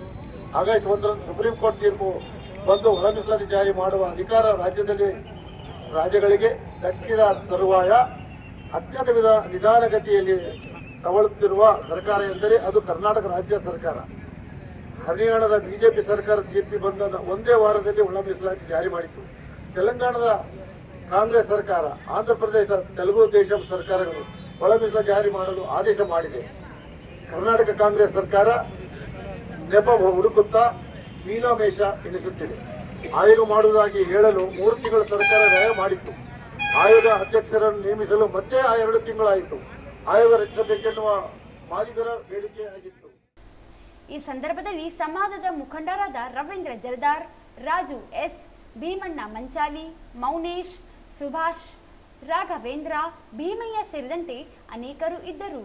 ಆಗಸ್ಟ್ 1ರಂದು ಸುಪ್ರೀಂ ಕೋರ್ಟ್ ತೀರ್ಪು ಬಂದು ಒಳ ಮೀಸಲಾತಿ ಜಾರಿ ಮಾಡುವ ಅಧಿಕಾರ ರಾಜ್ಯಗಳಿಗೆ ದಕ್ಕಿದ ತರುವಾಯ ಅತ್ಯಂತ ನಿಧಾನಗತಿಯಲ್ಲಿ ತಗೊಳ್ಳುತ್ತಿರುವ ಸರ್ಕಾರ ಎಂದರೆ ಅದು ಕರ್ನಾಟಕ ರಾಜ್ಯ ಸರ್ಕಾರ. ಹರಿಯಾಣದ ಬಿಜೆಪಿ ಸರ್ಕಾರ ತೀರ್ಪು ಬಂದ ಒಂದೇ ವಾರದಲ್ಲಿ ಒಳ ಮೀಸಲಾತಿ ಜಾರಿ ಮಾಡಿತು. ತೆಲಂಗಾಣದ ಕಾಂಗ್ರೆಸ್ ಸರ್ಕಾರ, ಆಂಧ್ರಪ್ರದೇಶ ತೆಲುಗು ದೇಶಂ ಸರ್ಕಾರಗಳು ಒಳ ಮೀಸಲಾತಿ ಜಾರಿ ಮಾಡಲು ಆದೇಶ ಮಾಡಿದೆ. ಕರ್ನಾಟಕ ಕಾಂಗ್ರೆಸ್ ಸರ್ಕಾರ ನೆಪ ಹುಡುಕುತ್ತಾ ಮೀನಾಮೇಷ ಎಣಿಸುತ್ತಿದೆ. ಆಯೋಗ ಮಾಡುವುದಾಗಿ ಹೇಳಲು 3 ತಿಂಗಳ ಸರ್ಕಾರ ವ್ಯಯ ಮಾಡಿತ್ತು. ಆಯೋಗ ಅಧ್ಯಕ್ಷರನ್ನು ನೇಮಿಸಲು ಮತ್ತೆ 2 ತಿಂಗಳಾಯಿತು. ಆಯೋಗ ರಚಿಸಬೇಕೆನ್ನುವ ಮಾದಿಗರ ಬೇಡಿಕೆ ಆಗಿತ್ತು. ಈ ಸಂದರ್ಭದಲ್ಲಿ ಸಮಾಜದ ಮುಖಂಡರಾದ ರವೀಂದ್ರ ಜರದಾರ್, ರಾಜು ಎಸ್, ಭೀಮಣ್ಣ ಮಂಚಾಲಿ, ಮೌನೇಶ್, ಸುಭಾಷ್, ರಾಘವೇಂದ್ರ, ಭೀಮಯ್ಯ ಸೇರಿದಂತೆ ಅನೇಕರು ಇದ್ದರು.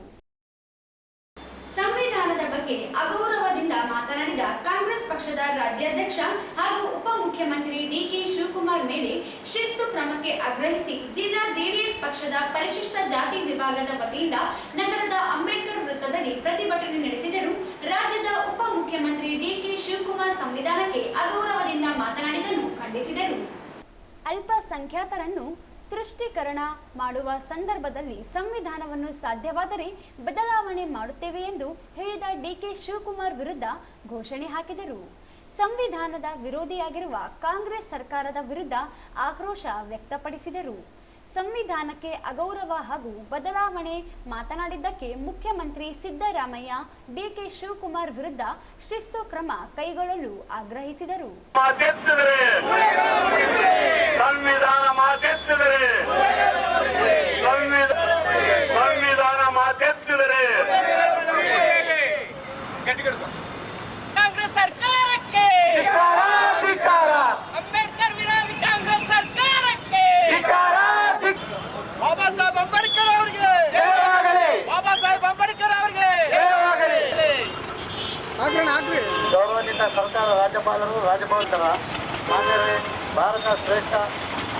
ಸಂವಿಧಾನದ ಬಗ್ಗೆ ಅಗೌರವದಿಂದ ಮಾತನಾಡಿದ ಕಾಂಗ್ರೆಸ್ ಪಕ್ಷದ ರಾಜ್ಯಾಧ್ಯಕ್ಷ ಹಾಗೂ ಉಪಮುಖ್ಯಮಂತ್ರಿ ಡಿಕೆ ಶಿವಕುಮಾರ್ ಮೇಲೆ ಶಿಸ್ತು ಕ್ರಮಕ್ಕೆ ಆಗ್ರಹಿಸಿ ಜಿಲ್ಲಾ ಜೆಡಿಎಸ್ ಪಕ್ಷದ ಪರಿಶಿಷ್ಟ ಜಾತಿ ವಿಭಾಗದ ವತಿಯಿಂದ ನಗರದ ಅಂಬೇಡ್ಕರ್ ವೃತ್ತದಲ್ಲಿ ಪ್ರತಿಭಟನೆ ನಡೆಸಿದರು. ರಾಜ್ಯದ ಉಪಮುಖ್ಯಮಂತ್ರಿ ಡಿಕೆ ಶಿವಕುಮಾರ್ ಸಂವಿಧಾನಕ್ಕೆ ಅಗೌರವದಿಂದ ಮಾತನಾಡಿದ್ದನ್ನು ಖಂಡಿಸಿದರು. ಅಲ್ಪಸಂಖ್ಯಾತರನ್ನು ತುಷ್ಟೀಕರಣ ಮಾಡುವ ಸಂದರ್ಭದಲ್ಲಿ ಸಂವಿಧಾನವನ್ನು ಸಾಧ್ಯವಾದರೆ ಬದಲಾವಣೆ ಮಾಡುತ್ತೇವೆ ಎಂದು ಹೇಳಿದ ಡಿಕೆ ಶಿವಕುಮಾರ್ ವಿರುದ್ಧ ಘೋಷಣೆ ಹಾಕಿದರು. ಸಂವಿಧಾನದ ವಿರೋಧಿಯಾಗಿರುವ ಕಾಂಗ್ರೆಸ್ ಸರ್ಕಾರದ ವಿರುದ್ಧ ಆಕ್ರೋಶ ವ್ಯಕ್ತಪಡಿಸಿದರು. ಸಂವಿಧಾನಕ್ಕೆ ಅಗೌರವ ಹಾಗೂ ಬದಲಾವಣೆ ಮಾತನಾಡಿದ್ದಕ್ಕೆ ಮುಖ್ಯಮಂತ್ರಿ ಸಿದ್ದರಾಮಯ್ಯ ಡಿಕೆ ಶಿವಕುಮಾರ್ ವಿರುದ್ಧ ಶಿಸ್ತು ಕ್ರಮ ಕೈಗೊಳ್ಳಲು ಆಗ್ರಹಿಸಿದರು. ಸಂವಿಧಾನ ಮಾತೆತ್ತಿದರೆ ಕಾಂಗ್ರೆಸ್ ಸರ್ಕಾರಕ್ಕೆ ಅಂಬೇಡ್ಕರ್ ವಿರೋಧಿ ಕಾಂಗ್ರೆಸ್ ಸರ್ಕಾರಕ್ಕೆ ಬಾಬಾ ಸಾಹೇಬ್ ಅಂಬೇಡ್ಕರ್ ಅವರಿಗೆ ಬಾಬಾ ಸಾಹೇಬ್ ಅಂಬೇಡ್ಕರ್ ಅವರಿಗೆ ಗೌರವಾನ್ವಿತ ಸರ್ಕಾರ, ರಾಜ್ಯಪಾಲರು, ರಾಜ್ಯಪಾಲರ ಮಾನ್ಯರೇ, ಭಾರತ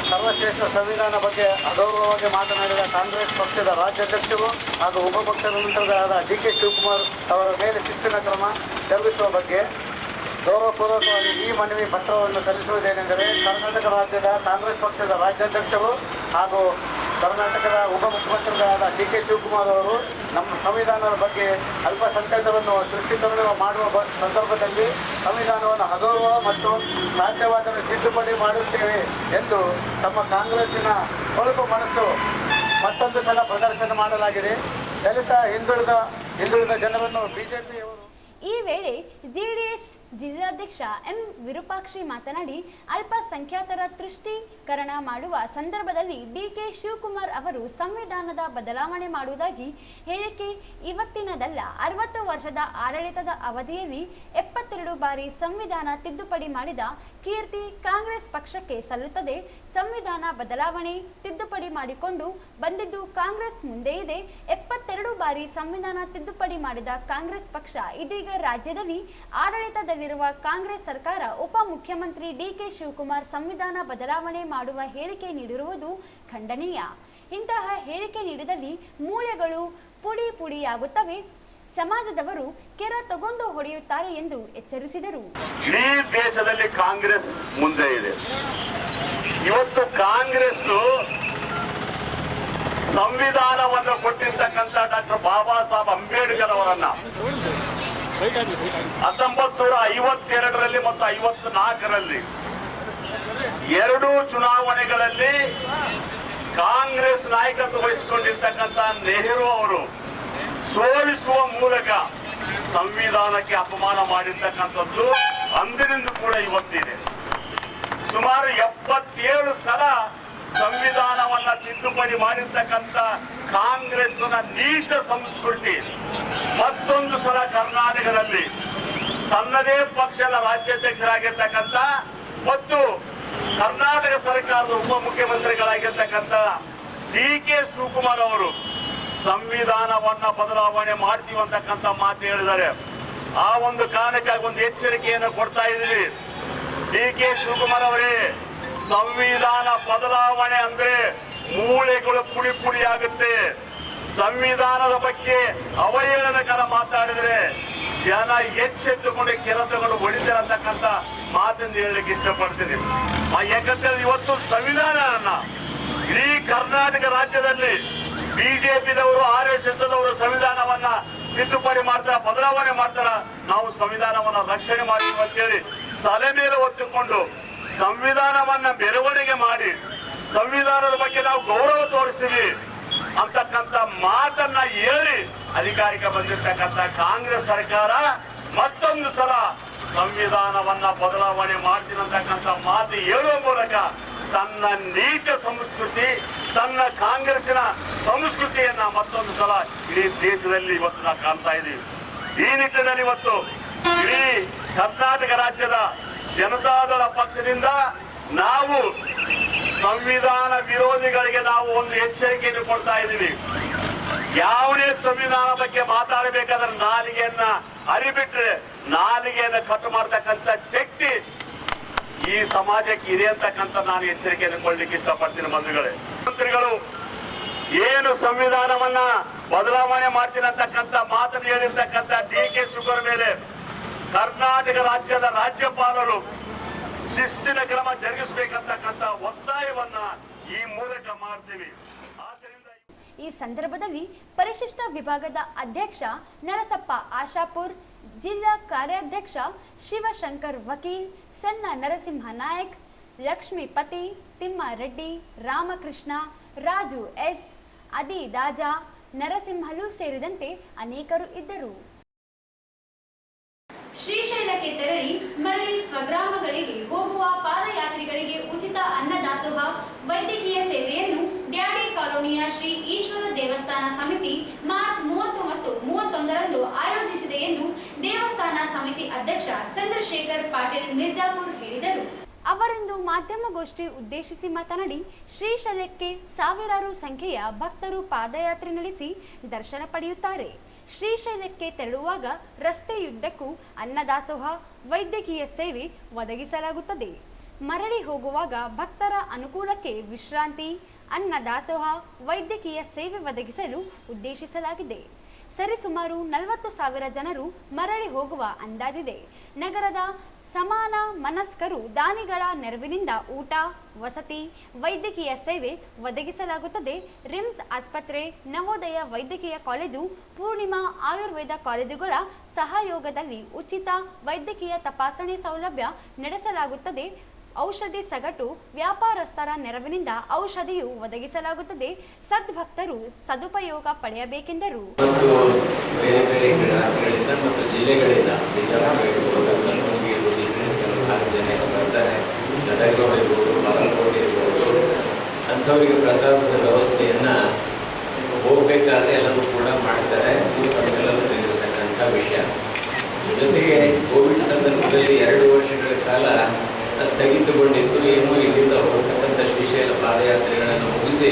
ಸರ್ವಶ್ರೇಷ್ಠ ಸಂವಿಧಾನ ಬಗ್ಗೆ ಅಗೌರವವಾಗಿ ಮಾತನಾಡಿದ ಕಾಂಗ್ರೆಸ್ ಪಕ್ಷದ ರಾಜ್ಯಾಧ್ಯಕ್ಷರು ಹಾಗೂ ಉಪಮುಖ್ಯಮಂತ್ರಿಗಳಾದ ಡಿಕೆ ಶಿವಕುಮಾರ್ ಅವರ ಮೇಲೆ ಶಿಸ್ತಿನ ಕ್ರಮ ಜರುಗಿಸುವ ಬಗ್ಗೆ ಗೌರವಪೂರ್ವಕವಾಗಿ ಈ ಮನವಿ ಪತ್ರವನ್ನು ಸಲ್ಲಿಸುವುದೇನೆಂದರೆ, ಕರ್ನಾಟಕ ರಾಜ್ಯದ ಕಾಂಗ್ರೆಸ್ ಪಕ್ಷದ ರಾಜ್ಯಾಧ್ಯಕ್ಷರು ಹಾಗೂ ಕರ್ನಾಟಕದ ಉಪಮುಖ್ಯಮಂತ್ರಿಗಳಾದ ಡಿಕೆ ಶಿವಕುಮಾರ್ ಅವರು ನಮ್ಮ ಸಂವಿಧಾನದ ಬಗ್ಗೆ ಅಲ್ಪಸಂಖ್ಯಾತರನ್ನು ತುಷ್ಟೀಕರಣ ಮಾಡುವ ಸಂದರ್ಭದಲ್ಲಿ ಸಂವಿಧಾನವನ್ನು ಅಗೌರವ ಮತ್ತು ಸಾಧ್ಯವಾದ ತಿದ್ದುಪಡಿ ಮಾಡುತ್ತೇವೆ ಎಂದು ತಮ್ಮ ಕಾಂಗ್ರೆಸ್ಸಿನ ಸ್ವಲ್ಪ ಮನಸ್ಸು ಮತ್ತೊಂದು ಸಲ ಪ್ರದರ್ಶನ ಮಾಡಲಾಗಿದೆ. ದಲಿತ ಹಿಂದುಳಿದ ಜನರನ್ನು ಬಿಜೆಪಿಯವರು ಈ ವೇಳೆ ಜೆಡಿಎಸ್ ಜಿಲ್ಲಾಧ್ಯಕ್ಷ ಎಂ ವಿರೂಪಾಕ್ಷಿ ಮಾತನಾಡಿ, ಅಲ್ಪಸಂಖ್ಯಾತರ ತುಷ್ಟೀಕರಣ ಮಾಡುವ ಸಂದರ್ಭದಲ್ಲಿ ಡಿಕೆ ಶಿವಕುಮಾರ್ ಅವರು ಸಂವಿಧಾನದ ಬದಲಾವಣೆ ಮಾಡುವುದಾಗಿ ಹೇಳಿಕೆ ಇವತ್ತಿನದಲ್ಲ. 60 ವರ್ಷದ ಆಡಳಿತದ ಅವಧಿಯಲ್ಲಿ 72 ಬಾರಿ ಸಂವಿಧಾನ ತಿದ್ದುಪಡಿ ಮಾಡಿದ ಕೀರ್ತಿ ಕಾಂಗ್ರೆಸ್ ಪಕ್ಷಕ್ಕೆ ಸಲ್ಲುತ್ತದೆ. ಸಂವಿಧಾನ ಬದಲಾವಣೆ ತಿದ್ದುಪಡಿ ಮಾಡಿಕೊಂಡು ಬಂದಿದ್ದು ಕಾಂಗ್ರೆಸ್ ಮುಂದೆ ಇದೆ. 72 ಬಾರಿ ಸಂವಿಧಾನ ತಿದ್ದುಪಡಿ ಮಾಡಿದ ಕಾಂಗ್ರೆಸ್ ಪಕ್ಷ ಇದೀಗ ರಾಜ್ಯದಲ್ಲಿ ಆಡಳಿತದಲ್ಲಿರುವ ಕಾಂಗ್ರೆಸ್ ಸರ್ಕಾರ, ಉಪಮುಖ್ಯಮಂತ್ರಿ ಡಿಕೆ ಶಿವಕುಮಾರ್ ಸಂವಿಧಾನ ಬದಲಾವಣೆ ಮಾಡುವ ಹೇಳಿಕೆ ನೀಡಿರುವುದು ಖಂಡನೀಯ. ಇಂತಹ ಹೇಳಿಕೆ ನೀಡಿದಲ್ಲಿ ಮೂಳೆಗಳು ಪುಡಿ ಪುಡಿಯಾಗುತ್ತವೆ, ಸಮಾಜದವರು ಕೆರ ತಗೊಂಡು ಹೊಡೆಯುತ್ತಾರೆ ಎಂದು ಎಚ್ಚರಿಸಿದರು. ಈ ದೇಶದಲ್ಲಿ ಕಾಂಗ್ರೆಸ್ ಮುಂದೆ ಇದೆ. ಇವತ್ತು ಕಾಂಗ್ರೆಸ್ ಸಂವಿಧಾನವನ್ನು ಕೊಟ್ಟಿರ್ತಕ್ಕಂಥ ಡಾಕ್ಟರ್ ಬಾಬಾ ಸಾಹೇಬ್ ಅಂಬೇಡ್ಕರ್ ಅವರನ್ನ 1952ರಲ್ಲಿ ಮತ್ತು 54ರಲ್ಲಿ ಎರಡೂ ಚುನಾವಣೆಗಳಲ್ಲಿ ಕಾಂಗ್ರೆಸ್ ನಾಯಕತ್ವ ವಹಿಸಿಕೊಂಡಿರ್ತಕ್ಕಂಥ ನೆಹರು ಅವರು ಸೋಲಿಸುವ ಮೂಲಕ ಸಂವಿಧಾನಕ್ಕೆ ಅಪಮಾನ ಮಾಡಿರ್ತಕ್ಕಂಥದ್ದು ಅಂದಿನಿಂದ ಕೂಡ ಇವತ್ತಿದೆ. ಸುಮಾರು 77 ಸಲ ಸಂವಿಧಾನವನ್ನ ತಿದ್ದುಪಡಿ ಮಾಡಿರ್ತಕ್ಕಂಥ ಕಾಂಗ್ರೆಸ್ನ ನೀಚ ಸಂಸ್ಕೃತಿ ಮತ್ತೊಂದು ಸಲ ಕರ್ನಾಟಕದಲ್ಲಿ ತನ್ನದೇ ಪಕ್ಷದ ರಾಜ್ಯಾಧ್ಯಕ್ಷರಾಗಿರ್ತಕ್ಕಂಥ ಮತ್ತು ಕರ್ನಾಟಕ ಸರ್ಕಾರದ ಉಪಮುಖ್ಯಮಂತ್ರಿಗಳಾಗಿರ್ತಕ್ಕಂಥ ಡಿ.ಕೆ. ಶಿವಕುಮಾರ್ ಅವರು ಸಂವಿಧಾನವನ್ನ ಬದಲಾವಣೆ ಮಾಡ್ತೀವಿ ಅಂತಕ್ಕಂಥ ಮಾತು ಹೇಳಿದ್ದಾರೆ. ಆ ಒಂದು ಕಾರಣಕ್ಕಾಗಿ ಒಂದು ಎಚ್ಚರಿಕೆಯನ್ನು ಕೊಡ್ತಾ ಇದ್ದೀವಿ. ಡಿ.ಕೆ. ಶಿವಕುಮಾರ್ ಅವರೇ, ಸಂವಿಧಾನ ಬದಲಾವಣೆ ಅಂದ್ರೆ ಮೂಳೆಗಳು ಪುಡಿ ಪುಡಿ ಆಗುತ್ತೆ. ಸಂವಿಧಾನದ ಬಗ್ಗೆ ಅವಹೇಳನಕರ ಮಾತಾಡಿದ್ರೆ ಜನ ಎಚ್ಚೆತ್ತುಕೊಂಡು ಕೆರೆತುಕೊಂಡು ಹೊಡಿತಾರೆ ಅಂತಕ್ಕಂಥ ಮಾತನ್ನು ಹೇಳಲಿಕ್ಕೆ ಇಷ್ಟಪಡ್ತೀನಿ. ಯಾಕಂದ್ರೆ ಇವತ್ತು ಸಂವಿಧಾನವನ್ನ ಇಡೀ ಕರ್ನಾಟಕ ರಾಜ್ಯದಲ್ಲಿ ಬಿಜೆಪಿದವರು RSS ದವರು ಸಂವಿಧಾನವನ್ನ ತಿದ್ದುಪಡಿ ಮಾಡ್ತಾರ, ಬದಲಾವಣೆ ಮಾಡ್ತಾರ. ನಾವು ಸಂವಿಧಾನವನ್ನ ರಕ್ಷಣೆ ಮಾಡ್ತೀವಿ ಅಂತೇಳಿ ತಲೆ ಮೇಲೆ ಹೊತ್ತುಕೊಂಡು ಸಂವಿಧಾನವನ್ನ ಮೆರವಣಿಗೆ ಮಾಡಿ ಸಂವಿಧಾನದ ಬಗ್ಗೆ ನಾವು ಗೌರವ ತೋರಿಸ್ತೀವಿ ಅಂತಕ್ಕಂಥ ಮಾತನ್ನ ಹೇಳಿ ಅಧಿಕಾರಕ್ಕೆ ಬಂದಿರ್ತಕ್ಕಂಥ ಕಾಂಗ್ರೆಸ್ ಸರ್ಕಾರ ಮತ್ತೊಂದು ಸಲ ಸಂವಿಧಾನವನ್ನ ಬದಲಾವಣೆ ಮಾಡ್ತೀನಿ ಅಂತಕ್ಕಂಥ ಮಾತು ಹೇಳುವ ಮೂಲಕ ತನ್ನ ನೀಚ ಸಂಸ್ಕೃತಿ, ತನ್ನ ಕಾಂಗ್ರೆಸ್ಸಿನ ಸಂಸ್ಕೃತಿಯನ್ನ ಮತ್ತೊಂದು ಸಲ ಇಡೀ ದೇಶದಲ್ಲಿ ಇವತ್ತು ನಾವು ಕಾಣ್ತಾ ಇದ್ದೀವಿ. ಈ ನಿಟ್ಟಿನಲ್ಲಿ ಇವತ್ತು ಇಡೀ ಕರ್ನಾಟಕ ರಾಜ್ಯದ ಜನತಾದಳ ಪಕ್ಷದಿಂದ ನಾವು ಸಂವಿಧಾನ ವಿರೋಧಿಗಳಿಗೆ ನಾವು ಒಂದು ಎಚ್ಚರಿಕೆಯನ್ನು ಕೊಡ್ತಾ ಇದ್ದೀವಿ. ಯಾವುದೇ ಸಂವಿಧಾನ ಬಗ್ಗೆ ಮಾತಾಡಬೇಕಾದ್ರೆ ನಾಲಿಗೆಯನ್ನ ಅರಿಬಿಟ್ರೆ ನಾಲಿಗೆಯನ್ನ ಕಟ್ಟು ಮಾಡತಕ್ಕಂಥ ಶಕ್ತಿ ಈ ಸಮಾಜಕ್ಕೆ ಇದೆ ಅಂತಕ್ಕಂಥ ನಾನು ಎಚ್ಚರಿಕೆಯನ್ನು ಕೊಡ್ಲಿಕ್ಕೆ ಇಷ್ಟಪಡ್ತೀನಿ. ಮಂತ್ರಿಗಳು ಏನು ಸಂವಿಧಾನವನ್ನ ಬದಲಾವಣೆ ಮಾಡ್ತೀನಿ ಅಂತಕ್ಕಂಥ ಮಾತನ್ನು ಹೇಳಿರ್ತಕ್ಕಂಥ ಡಿ.ಕೆ. ಶಿವಕುಮಾರ್ ಮೇಲೆ ಕರ್ನಾಟಕ ರಾಜ್ಯದ ರಾಜ್ಯಪಾಲರು ಶಿಸ್ತಿನ ಕ್ರಮ ಜರುಗಿಸಬೇಕಂತಕ್ಕಂಥ ಒತ್ತಾಯವನ್ನ ಈ ಮೂಲಕ ಮಾಡ್ತೀವಿ. ಈ ಸಂದರ್ಭದಲ್ಲಿ ಪರಿಶಿಷ್ಟ ವಿಭಾಗದ ಅಧ್ಯಕ್ಷ ನರಸಪ್ಪ ಆಶಾಪುರ್, ಜಿಲ್ಲಾ ಕಾರ್ಯಾಧ್ಯಕ್ಷ ಶಿವಶಂಕರ್ ವಕೀಲ್, ಸಣ್ಣ ನರಸಿಂಹ ನಾಯಕ್, ಲಕ್ಷ್ಮೀಪತಿ, ತಿಮ್ಮಾರೆಡ್ಡಿ, ರಾಮಕೃಷ್ಣ, ರಾಜು ಎಸ್, ಅದಿ ದಾಜಾ, ನರಸಿಂಹಲು ಸೇರಿದಂತೆ ಅನೇಕರು ಇದ್ದರು. ಶ್ರೀಶೈಲಕ್ಕೆ ತೆರಳಿ ಮರಳಿ ಸ್ವಗ್ರಾಮಗಳಿಗೆ ಹೋಗುವ ಪಾದಯಾತ್ರಿಗಳಿಗೆ ಉಚಿತ ಅನ್ನದಾಸೋಹ ವೈದ್ಯಕೀಯ ಸೇವೆಯನ್ನು ಡ್ಯಾಡಿ ಕಾಲೋನಿಯ ಶ್ರೀ ಈಶ್ವರ ದೇವಸ್ಥಾನ ಸಮಿತಿ ಮಾರ್ಚ್ 30 ಮತ್ತು 31ರಂದು ಆಯೋಜಿಸಿದೆ ಎಂದು ದೇವಸ್ಥಾನ ಸಮಿತಿ ಅಧ್ಯಕ್ಷ ಚಂದ್ರಶೇಖರ್ ಪಾಟೀಲ್ ಮಿರ್ಜಾಪುರ್ ಹೇಳಿದರು. ಅವರಿಂದು ಮಾಧ್ಯಮಗೋಷ್ಠಿ ಉದ್ದೇಶಿಸಿ ಮಾತನಾಡಿ, ಶ್ರೀಶೈಲಕ್ಕೆ ಸಾವಿರಾರು ಸಂಖ್ಯೆಯ ಭಕ್ತರು ಪಾದಯಾತ್ರೆ ನಡೆಸಿ ದರ್ಶನ ಪಡೆಯುತ್ತಾರೆ. ಶ್ರೀಶೈಲಕ್ಕೆ ತೆರಳುವಾಗ ರಸ್ತೆಯುದ್ದಕ್ಕೂ ಅನ್ನದಾಸೋಹ ವೈದ್ಯಕೀಯ ಸೇವೆ ಒದಗಿಸಲಾಗುತ್ತದೆ. ಮರಳಿ ಹೋಗುವಾಗ ಭಕ್ತರ ಅನುಕೂಲಕ್ಕೆ ವಿಶ್ರಾಂತಿ, ಅನ್ನದಾಸೋಹ ವೈದ್ಯಕೀಯ ಸೇವೆ ಒದಗಿಸಲು ಉದ್ದೇಶಿಸಲಾಗಿದೆ. ಸರಿಸುಮಾರು 40,000 ಜನರು ಮರಳಿ ಹೋಗುವ ಅಂದಾಜಿದೆ. ನಗರದ ಸಮಾನ ಮನಸ್ಕರು ದಾನಿಗಳ ನೆರವಿನಿಂದ ಊಟ, ವಸತಿ, ವೈದ್ಯಕೀಯ ಸೇವೆ ಒದಗಿಸಲಾಗುತ್ತದೆ. ರಿಮ್ಸ್ ಆಸ್ಪತ್ರೆ, ನವೋದಯ ವೈದ್ಯಕೀಯ ಕಾಲೇಜು, ಪೂರ್ಣಿಮಾ ಆಯುರ್ವೇದ ಕಾಲೇಜುಗಳ ಸಹಯೋಗದಲ್ಲಿ ಉಚಿತ ವೈದ್ಯಕೀಯ ತಪಾಸಣೆ ಸೌಲಭ್ಯ ನಡೆಸಲಾಗುತ್ತದೆ. ಔಷಧಿ ಸಗಟು ವ್ಯಾಪಾರಸ್ಥರ ನೆರವಿನಿಂದ ಔಷಧಿಯು ಒದಗಿಸಲಾಗುತ್ತದೆ. ಸದ್ಭಕ್ತರು ಸದುಪಯೋಗ ಪಡೆಯಬೇಕೆಂದರು. ಬೇರೆ ಬೇರೆ ರಾಜ್ಯಗಳಿಂದ ಮತ್ತು ಜಿಲ್ಲೆಗಳಿಂದ ಜನ ಬರ್ತಾರೆ. ಗದಗ ಇರ್ಬೋದು, ಬಾಗಲಕೋಟೆ ಇರ್ಬೋದು, ಅಂಥವರಿಗೆ ಪ್ರಸಾದದ ವ್ಯವಸ್ಥೆಯನ್ನು ಹೋಗಬೇಕಾದ್ರೆ ಎಲ್ಲರೂ ಕೂಡ ಮಾಡ್ತಾರೆ. ತಮ್ಮೆಲ್ಲರೂ ತಿಳಿದಿರ್ತಕ್ಕಂಥ ವಿಷಯ. ಜೊತೆಗೆ ಕೋವಿಡ್ ಸಂದರ್ಭದಲ್ಲಿ 2 ವರ್ಷಗಳ ಕಾಲ ಸ್ಥಗಿತಗೊಂಡಿತ್ತು. ಏನು ಇಲ್ಲಿಂದ ಹೋಗ್ತಕ್ಕಂಥ ಶ್ರೀಶೈಲ ಪಾದಯಾತ್ರೆಗಳನ್ನು ಮುಗಿಸಿ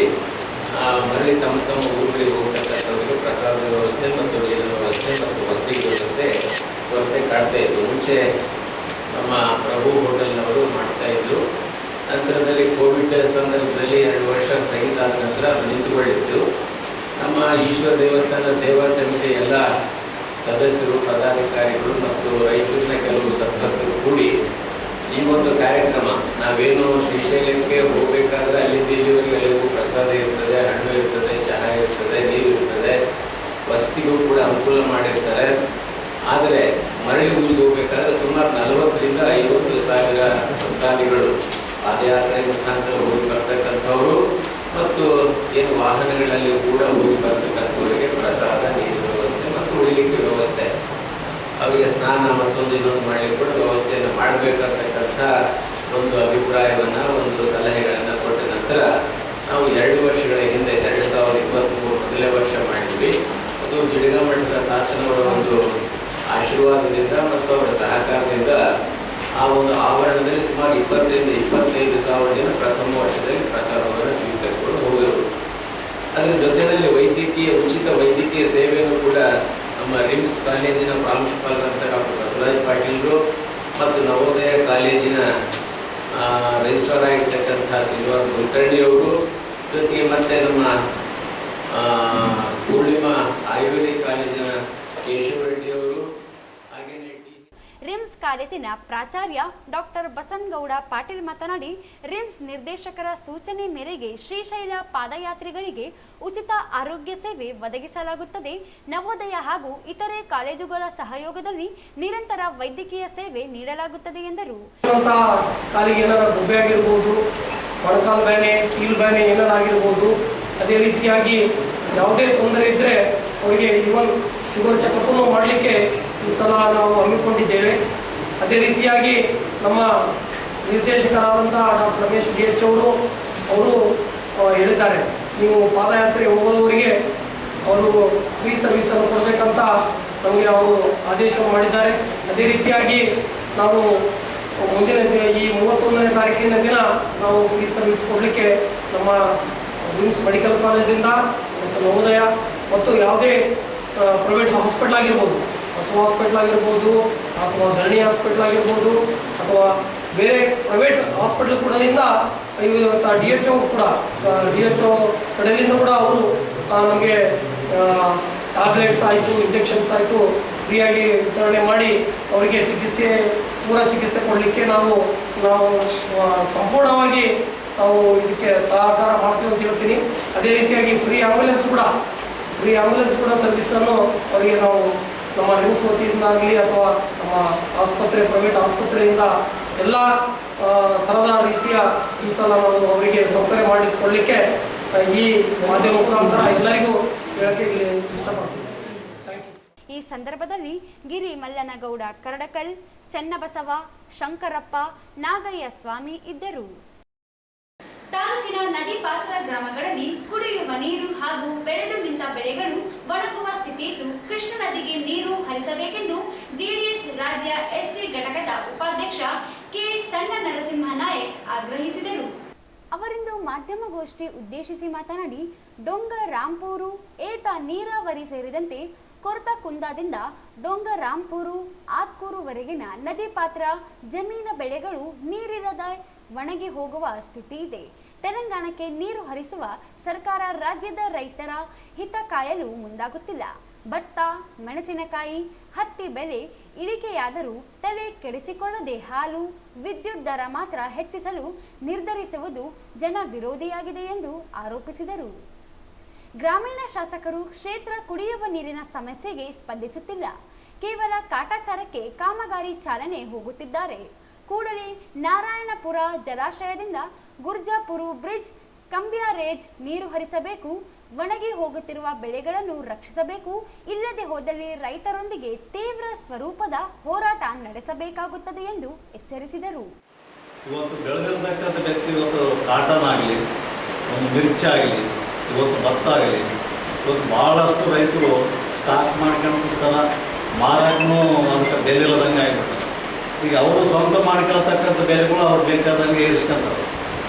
ಮರಳಿ ತಮ್ಮ ತಮ್ಮ ಊರುಗಳಿಗೆ ಹೋಗ್ತಕ್ಕಂಥವರಿಗೆ ಪ್ರಸಾದದ ವ್ಯವಸ್ಥೆ ಮತ್ತು ನೀರಿನ ವ್ಯವಸ್ಥೆ ಮತ್ತು ವಸತಿ ವ್ಯವಸ್ಥೆ ಕೊರತೆ ಕಾಡ್ತಾ ಇತ್ತು. ಮುಂಚೆ ನಮ್ಮ ಪ್ರಭು ಹೋಟೆಲ್ನವರು ಮಾಡ್ತಾಯಿದ್ರು. ನಂತರದಲ್ಲಿ ಕೋವಿಡ್ ಸಂದರ್ಭದಲ್ಲಿ 2 ವರ್ಷ ಸ್ಥಗಿತ ಆದ ನಂತರ ನಿಂತುಕೊಂಡಿತ್ತು. ನಮ್ಮ ಈಶ್ವರ ದೇವಸ್ಥಾನ ಸೇವಾ ಸಮಿತಿಯ ಎಲ್ಲ ಸದಸ್ಯರು, ಪದಾಧಿಕಾರಿಗಳು ಮತ್ತು ರಾಯಚೂರಿನ ಕೆಲವು ಸದ್ಭಕ್ತರು ಕೂಡಿ ಈ ಒಂದು ಕಾರ್ಯಕ್ರಮ, ನಾವೇನು ಶ್ರೀಶೈಲಕ್ಕೆ ಹೋಗಬೇಕಾದ್ರೆ ಅಲ್ಲಿಂದ ಇಲ್ಲಿವರೆಗೆ ಎಲ್ಲರಿಗೂ ಪ್ರಸಾದ ಇರ್ತದೆ, ಹಣ್ಣು ಇರ್ತದೆ, ಚಹಾ ಪಾದಯಾತ್ರೆ ಮುಖಾಂತರ ಹೋಗಿ ಬರ್ತಕ್ಕಂಥವರು ಮತ್ತು ಏನು ವಾಹನಗಳಲ್ಲಿ ಕೂಡ ಹೋಗಿ ಬರ್ತಕ್ಕಂಥವರಿಗೆ ಪ್ರಸಾದ, ನೀರಿನ ವ್ಯವಸ್ಥೆ ಮತ್ತು ಉಳಿಲಿಕ್ಕೆ ವ್ಯವಸ್ಥೆ, ಅವರಿಗೆ ಸ್ನಾನ ಮತ್ತೊಂದು ಇನ್ನೊಂದು ಮಾಡಲಿಕ್ಕೆ ಕೂಡ ವ್ಯವಸ್ಥೆಯನ್ನು ಮಾಡಬೇಕಂತಕ್ಕಂಥ ಒಂದು ಅಭಿಪ್ರಾಯವನ್ನು, ಒಂದು ಸಲಹೆಗಳನ್ನು ಕೊಟ್ಟ ನಂತರ ನಾವು 2 ವರ್ಷಗಳ ಹಿಂದೆ 2023 ಮೊದಲನೇ ವರ್ಷ ಮಾಡಿದ್ವಿ. ಅದು ಜಿಡಿಗ ಮಠದ ತಾತನವರ ಒಂದು ಆಶೀರ್ವಾದದಿಂದ ಮತ್ತು ಅವರ ಸಹಕಾರದಿಂದ ಆ ಒಂದು ಆವರಣದಲ್ಲಿ ಸುಮಾರು 20 ರಿಂದ 25 ಸಾವಿರ ಜನ ಪ್ರಥಮ ವರ್ಷದಲ್ಲಿ ಪ್ರಸಾದವನ್ನು ಸ್ವೀಕರಿಸಿಕೊಂಡು ಹೋದರು. ಅದರ ಜೊತೆಯಲ್ಲಿ ಉಚಿತ ವೈದ್ಯಕೀಯ ಸೇವೆಯನ್ನು ಕೂಡ ನಮ್ಮ ರಿಮ್ಸ್ ಕಾಲೇಜಿನ ಪ್ರಾಂಶುಪಾಲರಂತ ಡಾಕ್ಟರ್ ಬಸವರಾಜ್ ಪಾಟೀಲರು ಮತ್ತು ನವೋದಯ ಕಾಲೇಜಿನ ರಿಜಿಸ್ಟ್ರಾರ್ ಆಗಿರ್ತಕ್ಕಂಥ ಶ್ರೀನಿವಾಸ ಕುಲಕರ್ಣಿಯವರು, ಜೊತೆಗೆ ಮತ್ತೆ ನಮ್ಮ ಪೂರ್ಣಿಮಾ ಆಯುರ್ವೇದಿಕ್ ಕಾಲೇಜಿನ ಕೇಶವರೆಡ್ಡಿಯವರು, ಹಾಗೆಯೇ ರಿಮ್ಸ್ ಕಾಲೇಜಿನ ಪ್ರಾಚಾರ್ಯ ಡಾಕ್ಟರ್ ಬಸನಗೌಡ ಪಾಟೀಲ್ ಮಾತನಾಡಿ, ರಿಮ್ಸ್ ನಿರ್ದೇಶಕರ ಸೂಚನೆ ಮೇರೆಗೆ ಶ್ರೀಶೈಲ ಪಾದಯಾತ್ರಿಗಳಿಗೆ ಉಚಿತ ಆರೋಗ್ಯ ಸೇವೆ ಒದಗಿಸಲಾಗುತ್ತದೆ. ನವೋದಯ ಹಾಗೂ ಇತರೆ ಕಾಲೇಜುಗಳ ಸಹಯೋಗದಲ್ಲಿ ನಿರಂತರ ವೈದ್ಯಕೀಯ ಸೇವೆ ನೀಡಲಾಗುತ್ತದೆ ಎಂದರು. ಕಾಲಿಗೆ ಏನಾರ ಗುಬ್ಬೆ ಆಗಿರ್ಬೋದು, ಮೊಣಕಾಲು ಬ್ಯಾನೆ, ಕೀಲು ಬ್ಯಾನೆ ಏನಾರಾಗಿರ್ಬೋದು, ಅದೇ ರೀತಿಯಾಗಿ ಯಾವುದೇ ತೊಂದರೆ ಇದ್ದರೆ ಅವರಿಗೆ ಇವನ್ ಶುಗರ್ ಚೆಕಪ್ಪನ್ನು ಮಾಡಲಿಕ್ಕೆ ಈ ಸಲ ನಾವು ಹಮ್ಮಿಕೊಂಡಿದ್ದೇವೆ. ಅದೇ ರೀತಿಯಾಗಿ ನಮ್ಮ ನಿರ್ದೇಶಕರಾದಂಥ ಡಾಕ್ಟರ್ ರಮೇಶ್ BH ಅವರು ಹೇಳಿದ್ದಾರೆ, ನೀವು ಪಾದಯಾತ್ರೆ ಹೋಗೋದವರಿಗೆ ಅವರು ಫ್ರೀ ಸರ್ವಿಸನ್ನು ಕೊಡಬೇಕಂತ ನಮಗೆ ಅವರು ಆದೇಶ ಮಾಡಿದ್ದಾರೆ. ಅದೇ ರೀತಿಯಾಗಿ ನಾವು ಮುಂದಿನ ಈ 31ನೇ ತಾರೀಕಿನ ದಿನ ನಾವು ಫ್ರೀ ಸರ್ವಿಸ್ ಕೊಡಲಿಕ್ಕೆ ನಮ್ಮ ರಿಮ್ಸ್ ಮೆಡಿಕಲ್ ಕಾಲೇಜಿಂದ ಮತ್ತು ನವೋದಯ ಮತ್ತು ಯಾವುದೇ ಪ್ರೈವೇಟ್ ಹಾಸ್ಪಿಟ್ಲ್ ಆಗಿರ್ಬೋದು, ಬಸವ ಹಾಸ್ಪಿಟ್ಲ್ ಆಗಿರ್ಬೋದು ಅಥವಾ ಧರಣಿ ಹಾಸ್ಪಿಟ್ಲ್ ಆಗಿರ್ಬೋದು ಅಥವಾ ಬೇರೆ ಪ್ರೈವೇಟ್ ಹಾಸ್ಪಿಟ್ಲ್ ಕೂಡದಿಂದ ಇವತ್ತು DHO ಕೂಡ DHO ಕಡೆಯಿಂದ ಕೂಡ ಅವರು ನಮಗೆ ಟ್ಯಾಬ್ಲೆಟ್ಸ್ ಆಯಿತು, ಇಂಜೆಕ್ಷನ್ಸ್ ಆಯಿತು ಫ್ರೀಯಾಗಿ ವಿತರಣೆ ಮಾಡಿ ಅವರಿಗೆ ಪೂರ ಚಿಕಿತ್ಸೆ ಕೊಡಲಿಕ್ಕೆ ನಾವು ಸಂಪೂರ್ಣವಾಗಿ ನಾವು ಇದಕ್ಕೆ ಸಹಕಾರ ಮಾಡ್ತೀವಿ ಅಂತ ಹೇಳ್ತೀನಿ. ಅದೇ ರೀತಿಯಾಗಿ ಫ್ರೀ ಆಂಬ್ಯುಲೆನ್ಸ್ ಕೂಡ ಸರ್ವಿಸನ್ನು ಅವರಿಗೆ ನಾವು ನಮ್ಮ ರಿಮ್ಸ್ ವತಿಯಿಂದ ಆಗಲಿ ಅಥವಾ ನಮ್ಮ ಪ್ರೈವೇಟ್ ಆಸ್ಪತ್ರೆಯಿಂದ ಎಲ್ಲ ಥರದ ರೀತಿಯ ಈ ಸಲ ನಾವು ಅವರಿಗೆ ಸೌಕರ್ಯ ಮಾಡಿಕೊಳ್ಳಲಿಕ್ಕೆ ಈ ಮಾಧ್ಯಮ ಮುಖಾಂತರ ಎಲ್ಲರಿಗೂ ಹೇಳಕ್ಕೆ ಇಷ್ಟಪಡ್ತೀನಿ. ಈ ಸಂದರ್ಭದಲ್ಲಿ ಗಿರಿ ಮಲ್ಲನಗೌಡ ಕರಡಕಲ್, ಚನ್ನಬಸವ, ಶಂಕರಪ್ಪ, ನಾಗಯ್ಯ ಸ್ವಾಮಿ ಇದ್ದರು. ತಾಲೂಕಿನ ನದಿ ಪಾತ್ರ ಗ್ರಾಮಗಳಲ್ಲಿ ಕುಡಿಯುವ ನೀರು ಹಾಗೂ ಬೆಳೆದು ನಿಂತ ಬೆಳೆಗಳು ಒಣಗುವ ಸ್ಥಿತಿ ಇದ್ದು, ಕೃಷ್ಣ ನದಿಗೆ ನೀರು ಹರಿಸಬೇಕೆಂದು ಜೆಡಿಎಸ್ ರಾಜ್ಯ ST ಘಟಕದ ಉಪಾಧ್ಯಕ್ಷ ಕೆ ಸಣ್ಣ ನರಸಿಂಹ ನಾಯಕ್ ಆಗ್ರಹಿಸಿದರು. ಅವರಿಂದು ಮಾಧ್ಯಮಗೋಷ್ಠಿ ಉದ್ದೇಶಿಸಿ ಮಾತನಾಡಿ, ಡೊಂಗ ರಾಂಪೂರು ಏತ ನೀರಾವರಿ ಸೇರಿದಂತೆ ಕೊರತಕುಂದದಿಂದ ಡೊಂಗರಾಂಪೂರು ಆತ್ಕೂರುವರೆಗಿನ ನದಿ ಪಾತ್ರ ಜಮೀನ ಬೆಳೆಗಳು ನೀರಿಲ್ಲದ ಒಣಗಿ ಹೋಗುವ ಸ್ಥಿತಿ ಇದೆ. ತೆಲಂಗಾಣಕ್ಕೆ ನೀರು ಹರಿಸುವ ಸರ್ಕಾರ ರಾಜ್ಯದ ರೈತರ ಹಿತ ಕಾಯಲು ಮುಂದಾಗುತ್ತಿಲ್ಲ. ಭತ್ತ, ಮೆಣಸಿನಕಾಯಿ, ಹತ್ತಿ ಬೆಲೆ ಇಳಿಕೆಯಾದರೂ ತಲೆ ಕೆಡಿಸಿಕೊಳ್ಳದೆ ಹಾಲು, ವಿದ್ಯುತ್ ದರ ಮಾತ್ರ ಹೆಚ್ಚಿಸಲು ನಿರ್ಧರಿಸುವುದು ಜನ ವಿರೋಧಿಯಾಗಿದೆ ಎಂದು ಆರೋಪಿಸಿದರು. ಗ್ರಾಮೀಣ ಶಾಸಕರು ಕ್ಷೇತ್ರ ಕುಡಿಯುವ ನೀರಿನ ಸಮಸ್ಯೆಗೆ ಸ್ಪಂದಿಸುತ್ತಿಲ್ಲ. ಕೇವಲ ಕಾಟಾಚಾರಕ್ಕೆ ಕಾಮಗಾರಿ ಚಾಲನೆ ಹೋಗುತ್ತಿದ್ದಾರೆ. ಕೂಡಲೇ ನಾರಾಯಣಪುರ ಜಲಾಶಯದಿಂದ ಗುರ್ಜಾಪುರ ಬ್ರಿಡ್ಜ್, ಕಂಬ್ಯಾರೇಜ್ ನೀರು ಹರಿಸಬೇಕು. ಒಣಗಿ ಹೋಗುತ್ತಿರುವ ಬೆಳೆಗಳನ್ನು ರಕ್ಷಿಸಬೇಕು. ಇಲ್ಲದೆ ಹೋದಲ್ಲಿ ರೈತರೊಂದಿಗೆ ತೀವ್ರ ಸ್ವರೂಪದ ಹೋರಾಟ ನಡೆಸಬೇಕಾಗುತ್ತದೆ ಎಂದು ಎಚ್ಚರಿಸಿದರು. ಇವತ್ತು ಬೆಳೆದಿರತಕ್ಕಂಥ ವ್ಯಕ್ತಿ ಇವತ್ತು ಕಾಟನ್ ಆಗಲಿ, ಒಂದು ಮಿರ್ಚಾಗಲಿ, ಇವತ್ತು ಭತ್ತ ಆಗಲಿ, ಇವತ್ತು ಭಾಳಷ್ಟು ರೈತರು ಸ್ಟಾಕ್ ಮಾಡ್ಕೊಂಡ್ಬಿಡ್ತಾರೆ, ಮಾರಾಟನೂ ಅದಕ್ಕೆ ಬೆಲೆ ಇಲ್ಲದಂಗೆ ಆಗಿಬಿಡ್ತಾರೆ. ಈಗ ಅವರು ಸ್ವಂತ ಮಾಡ್ಕೊಳ್ತಕ್ಕಂಥ ಬೆಲೆಗಳು ಅವ್ರು ಬೇಕಾದಂಗೆ ಏರಿಸ್ಕೊಂತಾರೆ.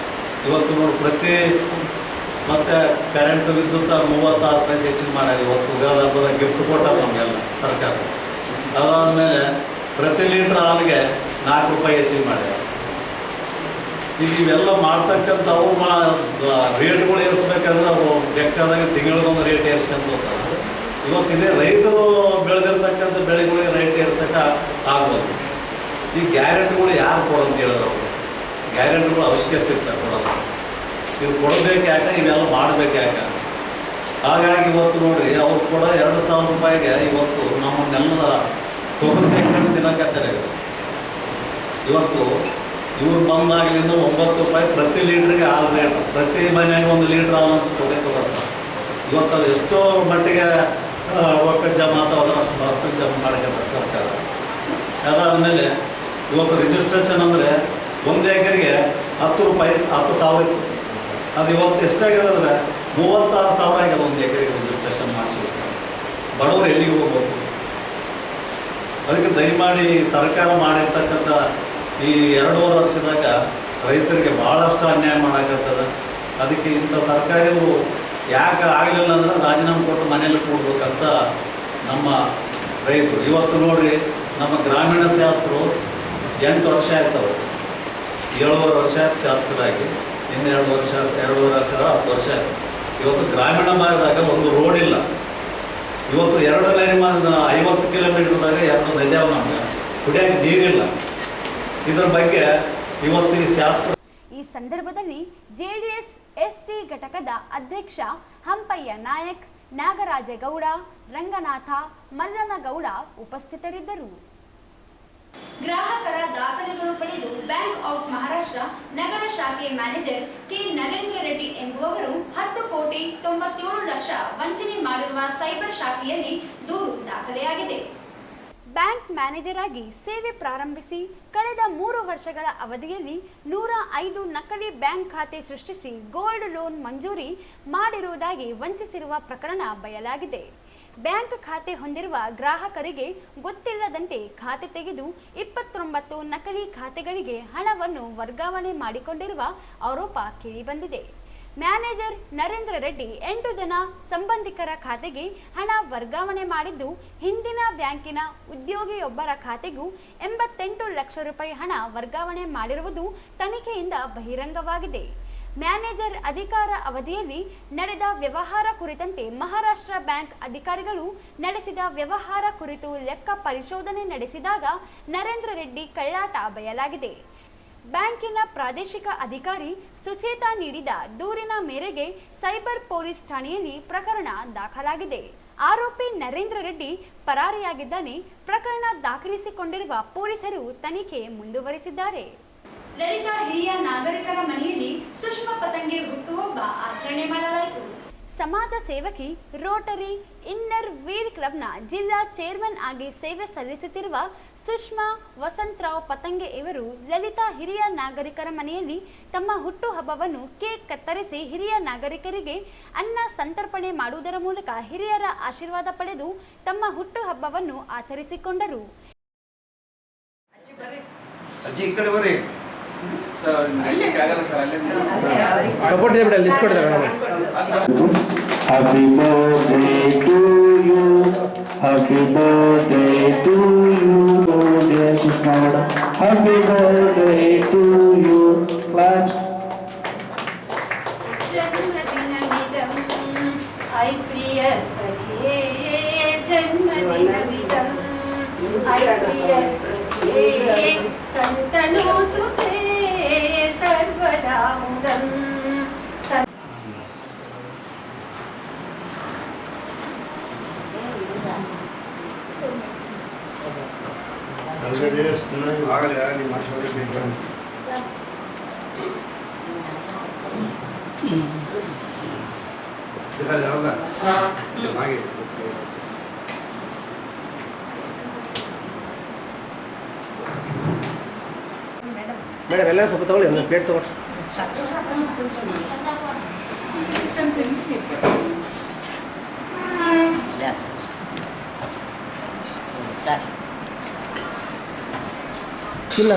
ಇವತ್ತು ನೋಡಿ ಮತ್ತು ಕರೆಂಟ್ ವಿದ್ಯುತ್ 36 ಪೈಸೆ ಹೆಚ್ಚಿಗೆ ಮಾಡ್ಯಾರ. ಇವತ್ತು ಉಗಾದ ಹಬ್ಬದ ಗಿಫ್ಟ್ ಕೊಟ್ಟಾರ ನಮಗೆಲ್ಲ ಸರ್ಕಾರ. ಅದಾದಮೇಲೆ ಪ್ರತಿ ಲೀಟ್ರ್ ಹಾಲಿಗೆ 4 ರೂಪಾಯಿ ಹೆಚ್ಚಿಗೆ ಮಾಡ್ಯಾರ. ಈಗ ಇವೆಲ್ಲ ಮಾಡ್ತಕ್ಕಂಥ ಅವು ರೇಟ್ಗಳು ಏರಿಸ್ಬೇಕಾದ್ರೆ ಅವರು ಬೇಕಾದಾಗ ತಿಂಗಳಿಗೊಂದು ರೇಟ್ ಏರಿಸ್ಕೊಂತ ಹೋಗ್ತಾರೆ. ಇವತ್ತಿದೆ ರೈತರು ಬೆಳೆದಿರ್ತಕ್ಕಂಥ ಬೆಳೆಗಳಿಗೆ ರೇಟ್ ಏರ್ಸೋಕೆ ಆಗ್ಬೋದು. ಈ ಗ್ಯಾರಂಟಿಗಳು ಯಾರು ಕೊಡೋಂತ ಹೇಳಿದ್ರು ಅವರು ಗ್ಯಾರಂಟಿಗಳು ಅವಶ್ಯಕತೆ ಇರ್ತಾರೆ ಕೊಡೋದು. ಇದು ಕೊಡಬೇಕು ಯಾಕೆ, ಇವೆಲ್ಲ ಮಾಡಬೇಕು ಯಾಕೆ? ಹಾಗಾಗಿ ಇವತ್ತು ನೋಡ್ರಿ ಅವ್ರು ಕೂಡ 2,000 ರೂಪಾಯಿಗೆ ಇವತ್ತು ನಮ್ಮನ್ನೆಲ್ಲ ತೊಗರಿ ತೆಕ್ಕೊಂಡು ತಿನ್ನಕತ್ತಾರೆ. ಇವತ್ತು ಇವ್ರು ಬಂದಾಗಲಿಂದ 9 ರೂಪಾಯಿ ಪ್ರತಿ ಲೀಟ್ರಿಗೆ ಹಾಲು ರೇಟ್, ಪ್ರತಿ ಮನೆಯಾಗ 1 ಲೀಟ್ರ್ ಹಾಲು ಅಂತ ತೊಗೊಳ್ತಾರೆ. ಇವತ್ತು ಅದು ಎಷ್ಟೋ ಮಟ್ಟಿಗೆ ರೊಕ್ಕ ಜಮಾ ಅಥವಾ ಅಷ್ಟು ರೊಕ್ಕ ಜಮಾ ಮಾಡ್ತಾರೆ ಸರ್ಕಾರ. ಅದಾದಮೇಲೆ ಇವತ್ತು ರಿಜಿಸ್ಟ್ರೇಷನ್ ಅಂದರೆ 1 ಎಕರೆಗೆ 10 ರೂಪಾಯಿ 10,000 ಇತ್ತು. ಅದು ಇವತ್ತು ಎಷ್ಟಾಗಿದೆ ಅಂದರೆ 36,000 ಆಗ್ಯದ 1 ಎಕರೆಗೆ ರಿಜಿಸ್ಟ್ರೇಷನ್ ಮಾಡಿಸ್ಬೇಕು. ಬಡವರು ಎಲ್ಲಿಗೆ ಹೋಗ್ಬೇಕು? ಅದಕ್ಕೆ ದಯಮಾಡಿ ಸರ್ಕಾರ ಮಾಡಿರ್ತಕ್ಕಂಥ ಈ 2.5 ವರ್ಷದಾಗ ರೈತರಿಗೆ ಭಾಳಷ್ಟು ಅನ್ಯಾಯ ಮಾಡಾಕತ್ತದ. ಅದಕ್ಕೆ ಇಂಥ ಸರ್ಕಾರವು ಯಾಕೆ ಆಗಲಿಲ್ಲ ಅಂದ್ರೆ ರಾಜೀನಾಮೆ ಕೊಟ್ಟು ಮನೇಲಿ ಕೂಡ್ಬೇಕಂತ ನಮ್ಮ ರೈತರು. ಇವತ್ತು ನೋಡ್ರಿ, ನಮ್ಮ ಗ್ರಾಮೀಣ ಶಾಸಕರು 8 ವರ್ಷ ಆಯ್ತವರು, 7.5 ವರ್ಷ ಆಯ್ತು ಶಾಸಕರಾಗಿ, ಇನ್ನು 2.5 ವರ್ಷ 10 ವರ್ಷ ಆಯ್ತು. ಇವತ್ತು ಗ್ರಾಮೀಣ ಭಾಗದಾಗ ಒಂದು ರೋಡ್ ಇಲ್ಲ. ಇವತ್ತು 2 ಲೈನ್ 50 ಕಿಲೋಮೀಟರ್ದಾಗ 2 ನದಿಯಾವ, ನಮ್ಗೆ ಕುಡಿಯೋಕೆ ನೀರಿಲ್ಲ. ಇದರ ಬಗ್ಗೆ ಇವತ್ತು ಈ ಶಾಸಕರು. ಈ ಸಂದರ್ಭದಲ್ಲಿ ಜೆಡಿಎಸ್ ಎಸ್ಟಿ ಘಟಕದ ಅಧ್ಯಕ್ಷ ಹಂಪಯ್ಯ ನಾಯಕ್, ನಾಗರಾಜೇಗೌಡ, ರಂಗನಾಥ, ಮಲ್ಲನಗೌಡ ಉಪಸ್ಥಿತರಿದ್ದರು. ಗ್ರಾಹಕರ ದಾಖಲೆಗಳು ಪಡೆದು ಬ್ಯಾಂಕ್ ಆಫ್ ಮಹಾರಾಷ್ಟ್ರ ನಗರ ಶಾಖೆ ಮ್ಯಾನೇಜರ್ ಕೆ ನರೇಂದ್ರ ರೆಡ್ಡಿ ಎಂಬುವವರು 10,97,00,000 ವಂಚನೆ ಮಾಡಿರುವ ಸೈಬರ್ ಶಾಖೆಯಲ್ಲಿ ದೂರು ದಾಖಲೆಯಾಗಿದೆ. ಬ್ಯಾಂಕ್ ಮ್ಯಾನೇಜರ್ ಆಗಿ ಸೇವೆ ಪ್ರಾರಂಭಿಸಿ ಕಳೆದ 3 ವರ್ಷಗಳ ಅವಧಿಯಲ್ಲಿ 105 ನಕಲಿ ಬ್ಯಾಂಕ್ ಖಾತೆ ಸೃಷ್ಟಿಸಿ ಗೋಲ್ಡ್ ಲೋನ್ ಮಂಜೂರಿ ಮಾಡಿರುವುದಾಗಿ ವಂಚಿಸಿರುವ ಪ್ರಕರಣ ಬಯಲಾಗಿದೆ. ಬ್ಯಾಂಕ್ ಖಾತೆ ಹೊಂದಿರುವ ಗ್ರಾಹಕರಿಗೆ ಗೊತ್ತಿಲ್ಲದಂತೆ ಖಾತೆ ತೆಗೆದು 29 ನಕಲಿ ಖಾತೆಗಳಿಗೆ ಹಣವನ್ನು ವರ್ಗಾವಣೆ ಮಾಡಿಕೊಂಡಿರುವ ಆರೋಪ ಕೇಳಿಬಂದಿದೆ. ಮ್ಯಾನೇಜರ್ ನರೇಂದ್ರ ರೆಡ್ಡಿ 8 ಜನ ಸಂಬಂಧಿಕರ ಖಾತೆಗೆ ಹಣ ವರ್ಗಾವಣೆ ಮಾಡಿದ್ದು, ಹಿಂದಿನ ಬ್ಯಾಂಕಿನ ಉದ್ಯೋಗಿಯೊಬ್ಬರ ಖಾತೆಗೂ 88 ಲಕ್ಷ ರೂಪಾಯಿ ಹಣ ವರ್ಗಾವಣೆ ಮಾಡಿರುವುದು ತನಿಖೆಯಿಂದ ಬಹಿರಂಗವಾಗಿದೆ. ಮ್ಯಾನೇಜರ್ ಅಧಿಕಾರ ಅವಧಿಯಲ್ಲಿ ನಡೆದ ವ್ಯವಹಾರ ಕುರಿತಂತೆ ಮಹಾರಾಷ್ಟ್ರ ಬ್ಯಾಂಕ್ ಅಧಿಕಾರಿಗಳು ನಡೆಸಿದ ವ್ಯವಹಾರ ಕುರಿತು ಲೆಕ್ಕ ಪರಿಶೋಧನೆ ನಡೆಸಿದಾಗ ನರೇಂದ್ರ ರೆಡ್ಡಿ ಕಳ್ಳಾಟ ಬಯಲಾಗಿದೆ. ಬ್ಯಾಂಕಿನ ಪ್ರಾದೇಶಿಕ ಅಧಿಕಾರಿ ಸುಚೇತಾ ನೀಡಿದ ದೂರಿನ ಮೇರೆಗೆ ಸೈಬರ್ ಪೊಲೀಸ್ ಠಾಣೆಯಲ್ಲಿ ಪ್ರಕರಣ ದಾಖಲಾಗಿದೆ. ಆರೋಪಿ ನರೇಂದ್ರ ರೆಡ್ಡಿ ಪರಾರಿಯಾಗಿದ್ದಾನೆ. ಪ್ರಕರಣ ದಾಖಲಿಸಿಕೊಂಡಿರುವ ಪೊಲೀಸರು ತನಿಖೆ ಮುಂದುವರಿಸಿದ್ದಾರೆ. ಲಲಿತಾ ಹಿರಿಯ ನಾಗರಿಕರ ಮನೆಯಲ್ಲಿ ಸುಷ್ಮಾ ಪತಂಗೆ ಹುಟ್ಟುಹಬ್ಬ ಆಚರಣೆ ಮಾಡಲಾಯಿತು. ಸಮಾಜ ಸೇವಕಿ, ರೋಟರಿ ಇನ್ನರ್ ವೀಲ್ ಕ್ಲಬ್ನ ಜಿಲ್ಲಾ ಚೇರ್ಮನ್ ಆಗಿ ಸೇವೆ ಸಲ್ಲಿಸುತ್ತಿರುವ ಸುಷ್ಮಾ ವಸಂತರಾವ್ ಪತಂಗೆ ಇವರು ಲಲಿತಾ ಹಿರಿಯ ನಾಗರಿಕರ ಮನೆಯಲ್ಲಿ ತಮ್ಮ ಹುಟ್ಟುಹಬ್ಬವನ್ನು ಕೇಕ್ ಕತ್ತರಿಸಿ ಹಿರಿಯ ನಾಗರಿಕರಿಗೆ ಅನ್ನ ಸಂತರ್ಪಣೆ ಮಾಡುವುದರ ಮೂಲಕ ಹಿರಿಯರ ಆಶೀರ್ವಾದ ಪಡೆದು ತಮ್ಮ ಹುಟ್ಟುಹಬ್ಬವನ್ನು ಆಚರಿಸಿಕೊಂಡರು. Happy birthday to you, happy birthday to you, dear Krishna. Happy birthday to you, clap. जन्मदिनमिदं ऐ प्रिय सखे, जन्मदिनमिदं ऐ प्रिय सखे, सन्तनोतु ते सर्वदा मुदम्. ಆಗಲೇ ನಿಮ್ಮ ಆಶೀರ್ವಾದ ಬೇಕು. ಯಾವಾಗ ಹಾಗೆ ಮೇಡಮ್ ಎಲ್ಲ ಸ್ವಲ್ಪ ತಗೊಳ್ಳಿ, ಒಂದು ಪ್ಲೇಟ್ ತಗೊಳ್ಳಿ. ಇಲ್ಲ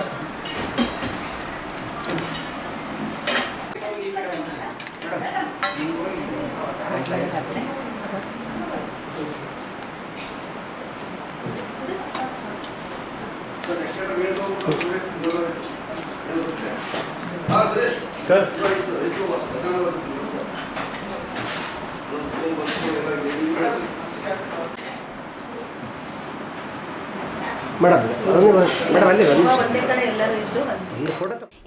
ಸರ್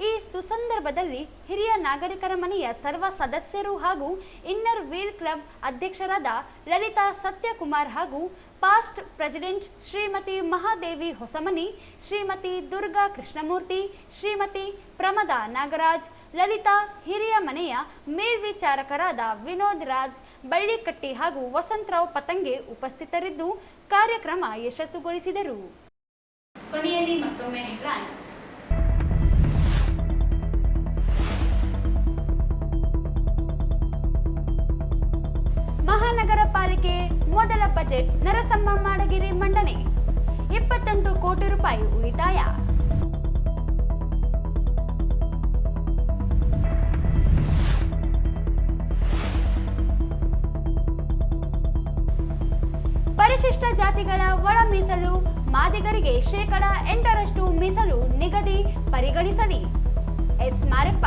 ಈ ಸುಸಂದರ್ಭದಲ್ಲಿ ಹಿರಿಯ ನಾಗರಿಕರ ಮನೆಯ ಸರ್ವ ಸದಸ್ಯರು ಹಾಗೂ ಇನ್ನರ್ ವೀಲ್ ಕ್ಲಬ್ ಅಧ್ಯಕ್ಷರಾದ ಲಲಿತಾ ಸತ್ಯಕುಮಾರ್ ಹಾಗೂ ಪಾಸ್ಟ್ ಪ್ರೆಸಿಡೆಂಟ್ ಶ್ರೀಮತಿ ಮಹಾದೇವಿ ಹೊಸಮನಿ, ಶ್ರೀಮತಿ ದುರ್ಗಾ ಕೃಷ್ಣಮೂರ್ತಿ, ಶ್ರೀಮತಿ ಪ್ರಮದಾ ನಾಗರಾಜ್, ಲಲಿತಾ ಹಿರಿಯ ಮನೆಯ ಮೇಲ್ವಿಚಾರಕರಾದ ವಿನೋದ್ ರಾಜ್ ಬಳ್ಳಿಕಟ್ಟಿ ಹಾಗೂ ವಸಂತರಾವ್ ಪತಂಗೆ ಉಪಸ್ಥಿತರಿದ್ದು ಕಾರ್ಯಕ್ರಮ ಯಶಸ್ಸುಗೊಳಿಸಿದರು. ಕೊನೆಯಲ್ಲಿ ಮತ್ತೊಮ್ಮೆ ಹೆಡ್ಲೈನ್ಸ್. ಮಹಾನಗರ ಪಾಲಿಕೆ ಮೊದಲ ಬಜೆಟ್ ನರಸಮ್ಮ ಮಾಡಗಿರಿ ಮಂಡನೆ, 28 ಕೋಟಿ ರೂಪಾಯಿ ಉಳಿತಾಯ. ಪರಿಶಿಷ್ಟ ಜಾತಿಗಳ ಒಳ ಮೀಸಲು ಮಾದಿಗರಿಗೆ 8% ಮೀಸಲು ನಿಗದಿ ಪರಿಗಣಿಸಲಿ. ಎಸ್ ಮಾರಪ್ಪ.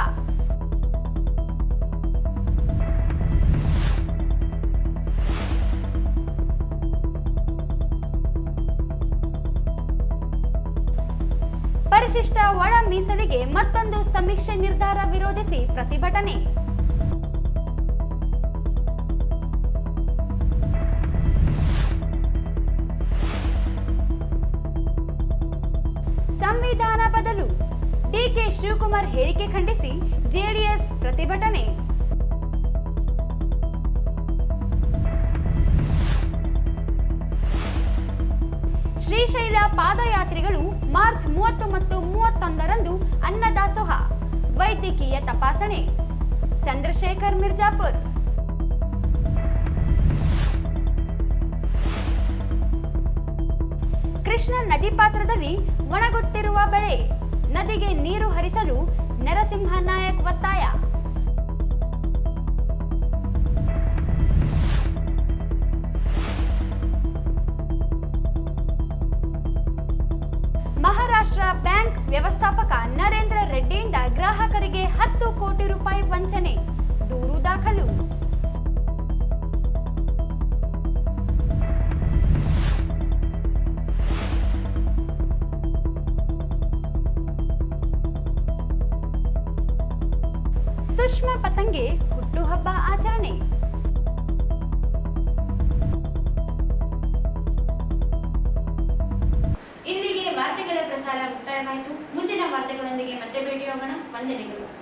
ಪರಿಶಿಷ್ಟ ಒಳ ಮೀಸಲಿಗೆ ಮತ್ತೊಂದು ಸಮೀಕ್ಷೆ ನಿರ್ಧಾರ ವಿರೋಧಿಸಿ ಪ್ರತಿಭಟನೆ. ಸಂವಿಧಾನ ಬದಲು ಡಿಕೆ ಶಿವಕುಮಾರ್ ಹೇಳಿಕೆ ಖಂಡಿಸಿ ಜೆಡಿಎಸ್ ಪ್ರತಿಭಟನೆ. ಶ್ರೀಶೈಲ ಪಾದಯಾತ್ರಿಗಳು ಮಾರ್ಚ್ 30 ಮತ್ತು 31ರಂದು ಅನ್ನದಾಸೋಹ, ವೈದ್ಯಕೀಯ ತಪಾಸಣೆ. ಚಂದ್ರಶೇಖರ್ ಮಿರ್ಜಾಪುರ್. ಕೃಷ್ಣ ನದಿ ಪಾತ್ರದಲ್ಲಿ ಒಣಗುತ್ತಿರುವ ಬೆಳೆ, ನದಿಗೆ ನೀರು ಹರಿಸಲು ನರಸಿಂಹ ನಾಯಕ್ ಒತ್ತಾಯ. ಮಹಾರಾಷ್ಟ್ರ ಬ್ಯಾಂಕ್ ವ್ಯವಸ್ಥಾಪಕ ನರೇಂದ್ರ ರೆಡ್ಡಿಯಿಂದ ಗ್ರಾಹಕರಿಗೆ 10 ಕೋಟಿ ರೂಪಾಯಿ ವಂಚನೆ, ದೂರು ದಾಖಲು. ಸುಷ್ಮಾ ಪತಂಗೆ ಹುಟ್ಟುಹಬ್ಬ ಆಚರಣೆ. ಇಲ್ಲಿಗೆ ವಾರ್ತೆಗಳ ಪ್ರಸಾರ ಮುಕ್ತಾಯವಾಯಿತು. ಮುಂದಿನ ವಾರ್ತೆಗಳೊಂದಿಗೆ ಮತ್ತೆ ಭೇಟಿಯಾಗೋಣ. ವಂದನೆಗಳು.